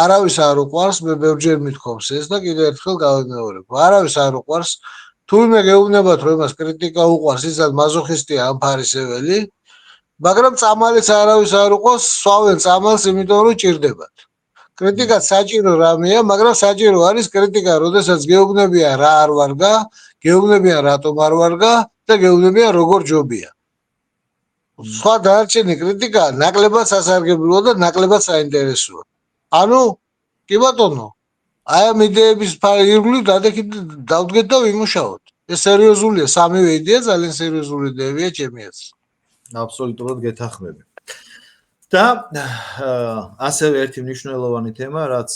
არავის არ უყვარს მე ბევრჯერ მithქვავს ეს და კიდევ ერთხელ გავემეორებ არავის არ უყვარს თუ ვინმე გეუბნებათ რომ მას კრიტიკა უყვარს ისაც მაზოხისტია ამ ფარისეველი მაგრამ წამალიც არავის არ უყვარს, სვავენ წამალს, იმიტომ რომ ჭირდებათ. კრიტიკა საჭირო რამეა, მაგრამ საჭირო არის კრიტიკა, როდესაც გეუბნებიან რა არ ვარგა, გეუბნებიან რატომ არ ვარგა და გეუბნებიან როგორ ჯობია. სხვა დარჩენი კრიტიკა ნაკლებად სასარგებლოა და ნაკლებად საინტერესოა. ანუ კი ბატონო, აი ამ იდეების ირგვლივ დავდგეთ და ვიმუშაოთ. ეს სერიოზულია, სამივე იდეა ძალიან სერიოზული იდეებია ჩემი აზრით. აბსოლუტურად გეთანხმები. და ასევე ერთი მნიშვნელოვანი თემა, რაც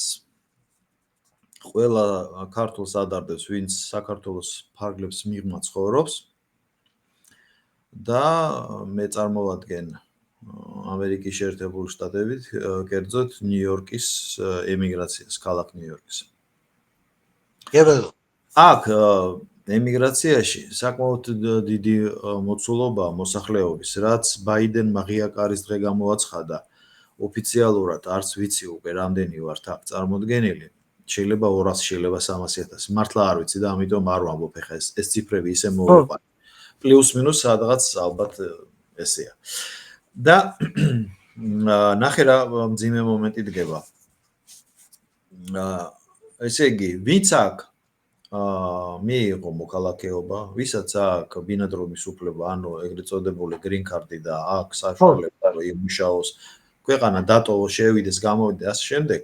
ყველა ქართულს ადარდებს, ვინც საქართველოს ფარგლებს მიღმა ცხოვრობს და მე წარმოვადგენ ამერიკის შეერთებული შტატებით, კერძოდ ნიუ-იორკის ემიგრაციას, ქალაქ ნიუ-იორკის. აქ ემიგრაციაში საკმაოდ დიდი მოცულობა მოსახლეობის, რაც ბაიდენმა ღია კარის დღე გამოაცხადა, ოფიციალურად არც ვიცი უკვე რამდენი ვართ აქ წარმოდგენილი, შეიძლება 200, შეიძლება 300,000. მართლა არ ვიცი და ამიტომ არ ვამბობ ეხლა ეს ციფრები ისე მოვიყვანე. პლუს მინუს სადღაც ალბათ ესეა. და ნახე რა მძიმე მომენტი დგება. ესე იგი, ვინც აქ მიიღო მოქალაქეობა, ვისაც აქ ბინადრობის უფლება, ანუ ეგრეთ წოდებული green card-ი და აქ საშუალება რომ იმუშაოს, ქვეყანა დატოვოს, შევიდეს, გამოვიდეს ასე შემდეგ,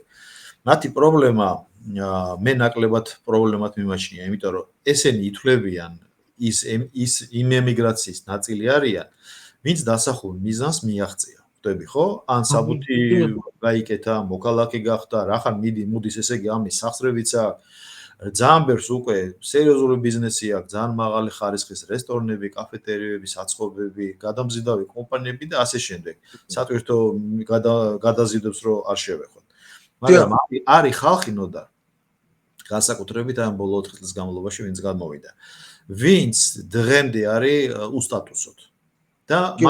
მათი პრობლემა მე ნაკლებად პრობლემად მიმაჩნია, იმიტომ რომ ესენი ითვლებიან ის იმ ემიგრაციის ნაწილი არიან, ვინც დასახულ მიზანს მიაღწია. ხვდები ხო? ან საბუთი გაიკეთა, მოქალაქე გახდა, რახან მოდის, ესე იგი ამის სახსრებიც აქვს. ძალიან ბევრს უკვე სერიოზული ბიზნესი აქვს, ძალიან მაღალი ხარისხის რესტორნები, კაფეტერიები, საწყობები, გადამზიდავი კომპანიები და ასე შემდეგ. სატვირთო გადაზიდვებს რო არ შევეხოთ. მაგრამ არის ხალხი ნოდარ განსაკუთრებით ამ ბოლო 4 წლის განმავლობაში ვინც გამოვიდა. ვინც დღემდე არის უსტატუსოდ. და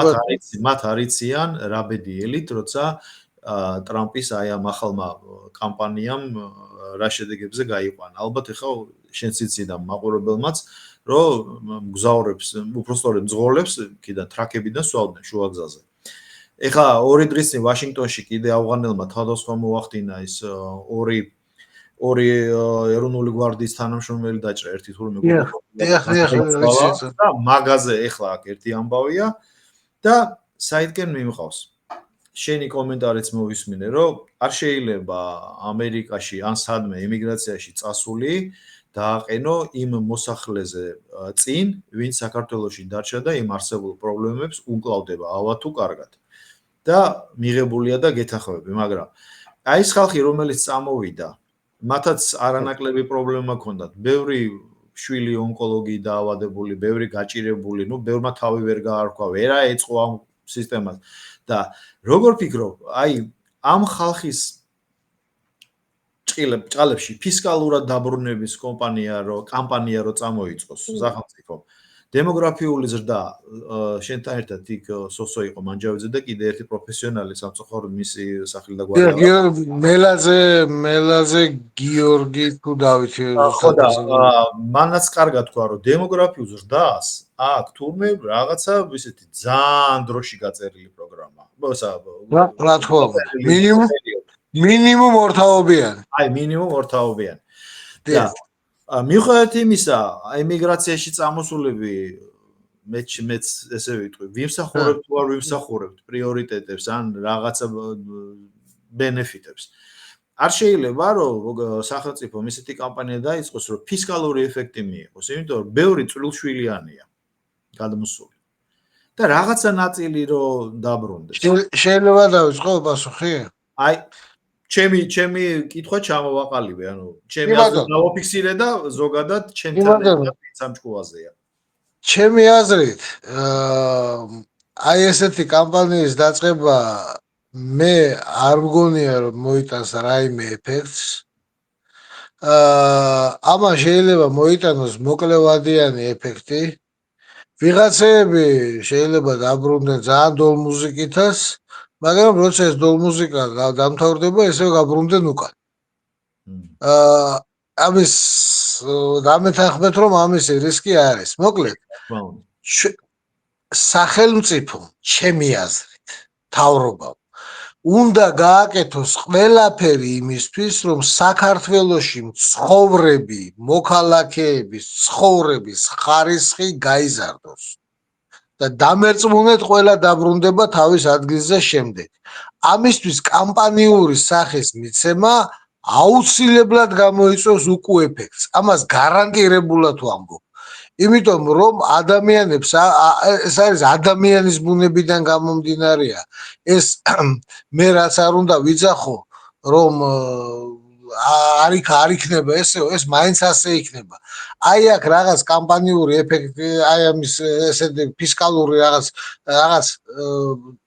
მათ არიციან რა ბედიელით, როცა ტრამპის აი ამ ახალმა კამპანიამ რა შედეგებზე გაიყვანა. ალბათ ეხლა შენც იცი და მაყურებელმაც, რომ მგზავრებს, უпростоრებ მძღოლებს კიდე ტრაკებიდან სვავდნენ შუაგზაზე. ეხლა 2 დღის წინ ვაშინგტონში კიდე ავღანელმა თავდასხმა მოახდინა ის ორი ეროვნული გვარდიის თანამშრომელი დაჭრა, ერთი თურმე და მაგაზე ეხლა აქ ერთი ამბავია და საითკენ მიმყავს. შენი კომენტარიც მოვისმინე, რომ არ შეიძლება ამერიკაში ან სადმე ემიგრაციაში წასული დააყენო იმ მოსახლეზე წინ, ვინც საქართველოში დარჩა და იმ არსებულ პრობლემებს უკლავდება ალბათ თუ კარგად. და მიღებულია და გეთანხმები, მაგრამ აი ეს ხალხი რომელიც წამოვიდა, მათაც არანაკლები პრობლემა ჰქონდათ. ბევრი შვილი ონკოლოგიით დაავადებული, ბევრი გაჭირებული, ბევრმა თავი ვერ გაარქვა, ვერ აეწყო ამ სისტემას. და როგორ ფიქრობ, აი ამ ხალხის ჭყალებში ფისკალურად დაბრუნების კამპანია რო წამოიწყოს სახელმწიფო. დემოგრაფიული ზრდა შენთან ერთად იქ სოსო იყო მანჯავიძე და კიდე ერთი პროფესიონალი სამწუხაროდ მისი სახელი და გვარი. მელაზე გიორგი თუ დავითი. მანაც კარგად თქვა რომ დემოგრაფიულ ზრდას აქ თურმე რაღაცა ისეთი ძალიან დროში გაწერილი პროგრამა. რა თქმა უნდა, მინიმუმ ორთაობიანი. აი მინიმუმ ორთაობიანი. და მიუხედავად იმისა, ემიგრაციაში წამოსულები მეც ესე ვიტყვი, ვიმსახურებთ თუ არ ვიმსახურებთ პრიორიტეტებს ან რაღაცა ბენეფიტებს. არ შეიძლება რომ სახელმწიფომ ისეთი კამპანია დაიწყოს, რომ ფისკალური ეფექტი მიიღოს, იმიტომ რომ ბევრი წვრილშვილიანია გადმოსული. და რაღაცა ნაწილი რომ დაბრუნდეს. შეიძლება დავიწყო პასუხი? აი ჩემი კითხვა ჩამოვაყალიბე, ანუ ჩემი აზრი დავაფიქსირე და ზოგადად ჩემთან სამჭკუაზეა. ჩემი აზრით, აი ესეთი კამპანიის დაწყება მე არ მგონია რომ მოიტანს რაიმე ეფექტს. ამან შეიძლება მოიტანოს მოკლევადიანი ეფექტი. ვიღაცები შეიძლება დაბრუნდნენ ძალიან დოლ მუსიკითაც, მაგრამ როცა ეს დოლ მუსიკა დამთავრდება, ესე გაბრუნდნენ უკან. ამის დამეთანხმეთ, რომ ამის რისკი არის. მოკლედ, სახელმწიფო, ჩემი აზრით, მთავრობამ უნდა გააკეთოს ყველაფერი იმისთვის, რომ საქართველოში მცხოვრები მოქალაქეების ცხოვრების ხარისხი გაიზარდოს და დამერწმუნეთ ყველა დაბრუნდება თავის ადგილზე შემდეგ. ამისთვის კამპანიური სახის მიცემა აუცილებლად გამოიწვევს უკუ ეფექტს. ამას გარანტირებულად ვამბობ. იმიტომ რომ ადამიანებს ეს არის ადამიანის ბუნებიდან გამომდინარეა. ეს მე რაც არ უნდა ვიძახო, რომ არ იქნება ესეო, ეს მაინც ასე იქნება. აი აქ რაღაც კამპანიური ეფექტი, აი ამის ესეთი ფისკალური რაღაც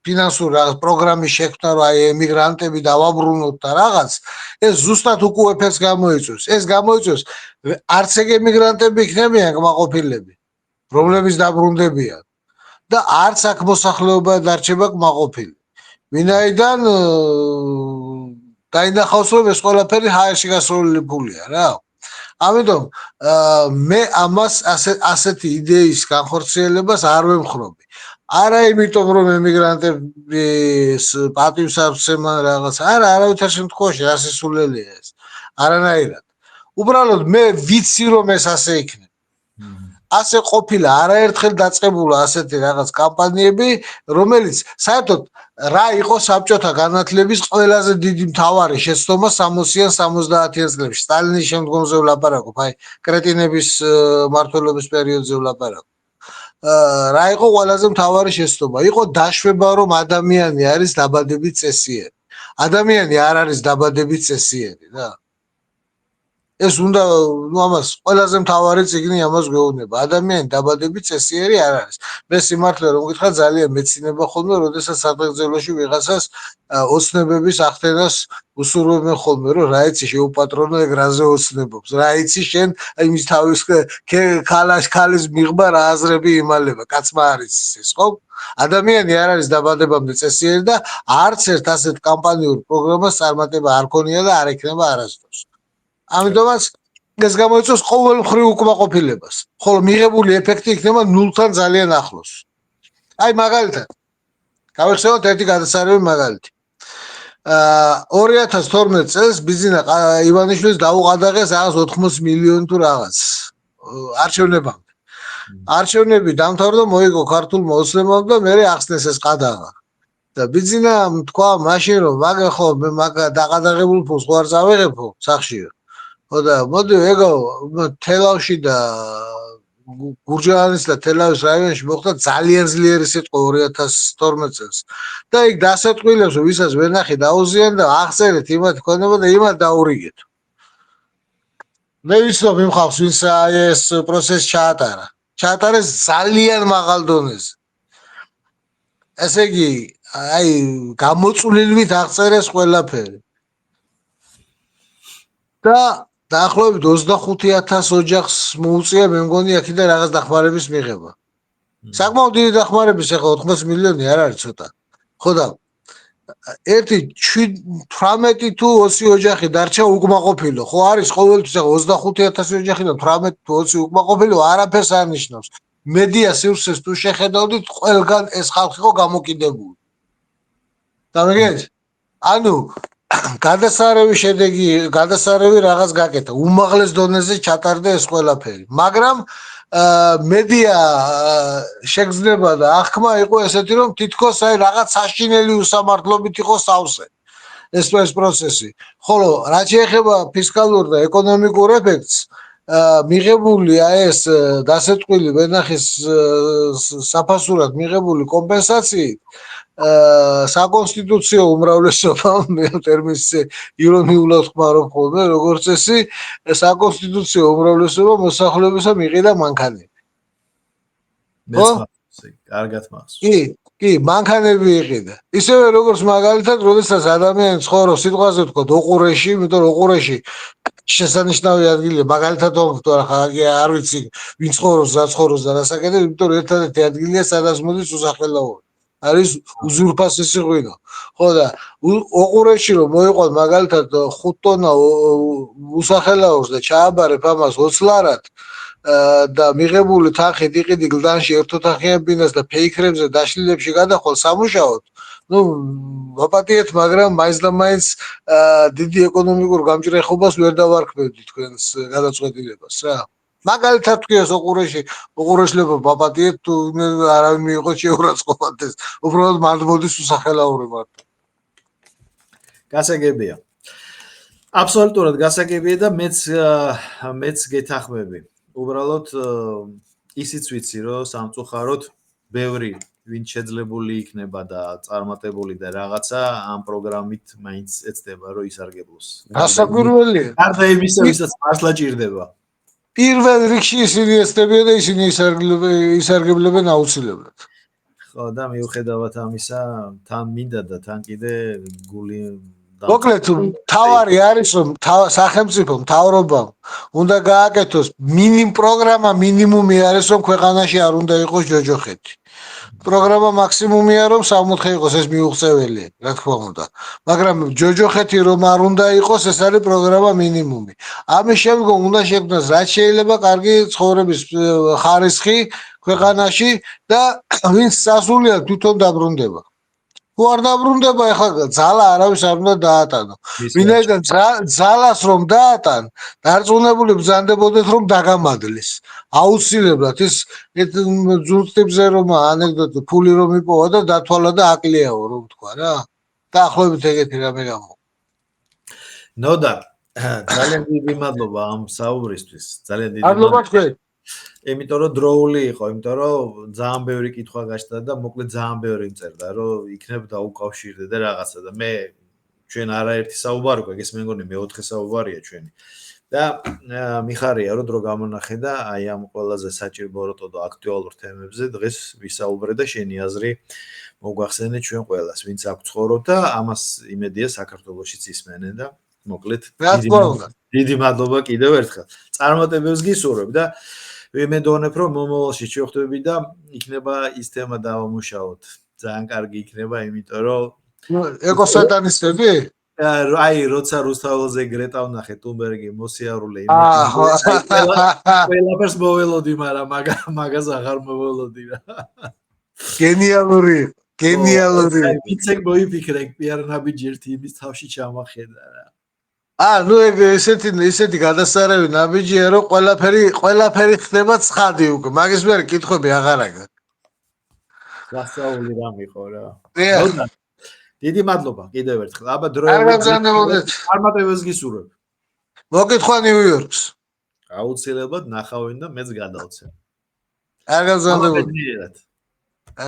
ფინანსური რაღაც პროგრამის შექმნა, რომ აი ემიგრანტები დავაბრუნოთ და რაღაც, ეს ზუსტად უკუ ეფექტს გამოიწვევს. ეს გამოიწვევს არც ეგ ემიგრანტები იქნებიან კმაყოფილები, რომლებიც დაბრუნდებიან და არც აქ მოსახლეობა დარჩება კმაყოფილი. ვინაიდან დაინახავს რომ ეს ყველაფერი ჰაერში გასროლილი ფულია რა. ამიტომ მე ამას ასეთი იდეის განხორციელებას არ ვემხრობი. არა იმიტომ რომ ემიგრანტების პატივსაცემა რაღაც, არა, არავითარ შემთხვევაში რა სისულელეა ეს. არანაირად. უბრალოდ მე ვიცი რომ ეს ასე იქნება. ასე ყოფილა არაერთხელ დაწყებულა ასეთი რაღაც კამპანიები, რომელიც საერთოდ რა იყო საბჭოთა განათლების ყველაზე დიდი მთავარი შეცდომა 60-იან 70-იან წლებში. სტალინის შემდგომზე ვლაპარაკობ, აი კრეტინების მმართველობის პერიოდზე ვლაპარაკობ. რა იყო ყველაზე მთავარი შეცდომა? იყო დაშვება რომ ადამიანი არის დაბადებით წესიერი. ადამიანი არ არის დაბადებით წესიერი რა. ეს უნდა ამას ყველაზე მთავარი წიგნი ამას გვეუბნება. ადამიანი დაბადებით წესიერი არ არის. მე სიმართლე რომ გითხრა ძალიან მეცინება ხოლმე, როდესაც საფეხბურთოში ვიღაცას ოცნებების ახდენას უსურვებენ ხოლმე, რომ რა იცი შეუპატრონო ეგ რაზე ოცნებობს. რა იცი შენ იმის თავის ქალის მიღმა რა აზრები იმალება. კაცმა არის ეს ხო? ადამიანი არ არის დაბადებამდე წესიერი და არც ერთ ასეთ კამპანიურ პროგრამას წარმატება არ ქონია და არ ექნება არასდროს. ამიტომაც ეს გამოიწვევს ყოველმხრივ უკმაყოფილებას. ხოლო მიღებული ეფექტი იქნება ნულთან ძალიან ახლოს. აი მაგალითად გავიხსენოთ ერთი გადასარევი მაგალითი. 2012 წელს ბიზინა ივანიშვილის დაუყადაღეს რაღაც 80 მილიონი თუ რაღაც არჩევნებამდე. არჩევნები დამთავრდა, მოიგო ქართულმა ოცნებამ და მე ახსნეს ეს ყადაღა. და ბიზინამ თქვა მაშინ რომ მაგა ხო მე მაგა დაყადაღებულ ფულს ხო არ წავიღებო სახშიო. ხოდა მოდი ეგო თელავში და გურჯაანის და თელავის რაიონში მოხდა ძალიან ძლიერი სიტყვა 2012 წელს. და იქ დასატყვილებს ვისაც ვენახი დაუზიან და აღწერეთ იმათ ქონება და იმათ დაურიგეთ. მე ვიცნობ იმ ხალხს ვინც ეს პროცესი ჩაატარა. ჩაატარეს ძალიან მაღალ დონეზე. ესე იგი აი გამოწვლილივით აღწერეს ყველაფერი. და დაახლოებით 25,000 ოჯახს მოუწია მე მგონი აქედან რაღაც დახმარების მიღება. საკმაოდ დიდი დახმარების ახლა 80 მილიონი არ არის ცოტა. ხო და ერთი 18 თუ 20 ოჯახი დარჩა უკმაყოფილო. ხო არის ყოველთვის ახლა 25,000 ოჯახიდან 18 თუ 20 უკმაყოფილო არაფერს არ ნიშნავს. მედია სივრცეს თუ შეხედავდით, ყველგან ეს ხალხი იყო გამოკიდებული. დამიგეთ? ანუ გადასარევი შედეგი, გადასარევი რაღაც გაკეთა. უმაღლეს დონეზე ჩატარდა ეს ყველაფერი. მაგრამ მედია შეგრძნება და აღქმა იყო ესეთი, რომ თითქოს აი რაღაც საშინელი უსამართლობით იყო სავსე ეს პროცესი. ხოლო რაც შეეხება ფისკალურ და ეკონომიკურ ეფექტს, მიღებული ეს დასეტყვილი ვენახის საფასურად მიღებული კომპენსაციით საკონსტიტუციო უმრავლესობამ მე ტერმინს ირონიულად ხმარობ ხოლმე როგორც წესი საკონსტიტუციო უმრავლესობა მოსახლეობისა მიყიდა მანქანები. ხო? კარგად მახსოვს. კი, მანქანები იყიდა. ისევე როგორც მაგალითად, როდესაც ადამიანი ცხოვრობს სიტყვაზე ვთქვათ ოყურეში, იმიტომ რომ ოყურეში შესანიშნავი ადგილია, მაგალითად ვთქვა ხა არ ვიცი ვინ ცხოვრობს, რა ცხოვრობს და რასაკეთებს, იმიტომ რომ ერთადერთი ადგილია სადაც მოდის უსახელაური. არის უზურპასესი ღვინო. ხო და ოყურეში რომ მოიყვან მაგალითად 5 ტონა უსახელაურს და ჩააბარებ ამას 20 ლარად და მიღებული თანხით იყიდი გლდანში ერთოთახიან ბინას და ფეიქრებზე დაშლილებში გადახვალ სამუშაოდ, ну ვაპატიეთ, მაგრამ მაინც და მაინც დიდი ეკონომიკურ გამჭრეხობას ვერ დავარქმევდი თქვენს გადაწყვეტილებას რა. მაგალითად თქვიეს უყურეშლება ვაპატიეთ, თუ არავინ მიიღოს შეურაცხყოფას, უბრალოდ მანდ-მოდის უსახელაური მარტო. გასაგებია. აბსოლუტურად გასაგებია და მეც გეთახმები. უბრალოდ ისიც ვიცი, რომ სამწუხაროდ ბევრი ვინ შეძლებული იქნება და წარმატებული და რაღაცა ამ პროგრამით მაინც ეცდება რომ ისარგებლოს. გასაკვირველია. გარდა იმისა, ვისაც მართლა ჭირდება. პირველ რიგში ისინი ეცდებიან და ისინი ისარგებლებენ აუცილებლად. ხო და მიუხედავად ამისა, თან მინდა და თან კიდე გული მოკლედ თავარი არის რომ სახელმწიფო მთავრობამ უნდა გააკეთოს პროგრამა მინიმუმი არის რომ ქვეყანაში არ უნდა იყოს ჯოჯოხეთი. პროგრამა მაქსიმუმია რომ 60 იყოს ეს მიუღწეველია, რა თქმა უნდა. მაგრამ ჯოჯოხეთი რომ არ უნდა იყოს, ეს არის პროგრამა მინიმუმი. ამის შემდგომ უნდა შექმნას რაც შეიძლება კარგი ცხოვრების ხარისხი ქვეყანაში და ვინც სასულიერად თვითონ დაბრუნდება. თუ არ დაბრუნდება, ეხლა ძალა არავის არ უნდა დაატანო. ვინაიდან ძალას რომ დაატან, დარწმუნებული ბრძანდებოდეთ რომ დაგამადლეს. აუცილებლად ის ზურგტებზე რომ ანეკდოტი ფული რომ იპოვა და დათვალა და აკლიაო რომ თქვა რა. დაახლოებით ეგეთი რამე გამო. ნოდა, ძალიან დიდი მადლობა ამ საუბრისთვის. ძალიან დიდი მადლობა თქვენ. იმიტომ რომ დროული იყო, იმიტომ რომ ძალიან ბევრი კითხვა გაჩნდა და მოკლედ ძალიან ბევრი მწერდა, რომ იქნებ დაუკავშირდე და რაღაცა და მე ჩვენ არაერთი საუბარი გვაქვს, ეს მე მგონი მეოთხე საუბარია ჩვენი. და მიხარია რომ დრო გამონახე და აი ამ ყველაზე საჭიროებო და აქტუალურ თემებზე დღეს ვისაუბრე და შენი აზრი მოგვახსენე ჩვენ ყველას, ვინც აქვს ცხოვრობ და ამას იმედია საქართველოშიც ისმენენ და მოკლედ დიდი მადლობა კიდევ ერთხელ. წარმატებებს გისურვებ და ვიმედოვნებ რომ მომავალში შევხვდები და იქნება ის თემა დავამუშავოთ. ძალიან კარგი იქნება, იმიტომ რომ ეკოსატანისტები აი როცა რუსთაველზე გრეტა ვნახე ტუნბერგი მოსიარულე ყველაფერს მოველოდი, მაგრამ მაგას აღარ მოველოდი რა. გენიალური ვიცე მოიფიქრე პიარნაბიჯი ერთი იმის თავში ჩამახედა რა. ნუ ეგ ესეთი გადასარევი ნაბიჯია რომ ყველაფერი ხდება ცხადი უკვე. მაგის მერე კითხვები აღარ აქვს. გასაული რამ იყო რა. დიახ. დიდი მადლობა კიდევ ერთხელ. აბა წარმატებებს გისურვებ. მოკითხვა ნიუ-იორკს. აუცილებლად ნახავენ და მეც გადავცემ. არ გაგზავნებოდი.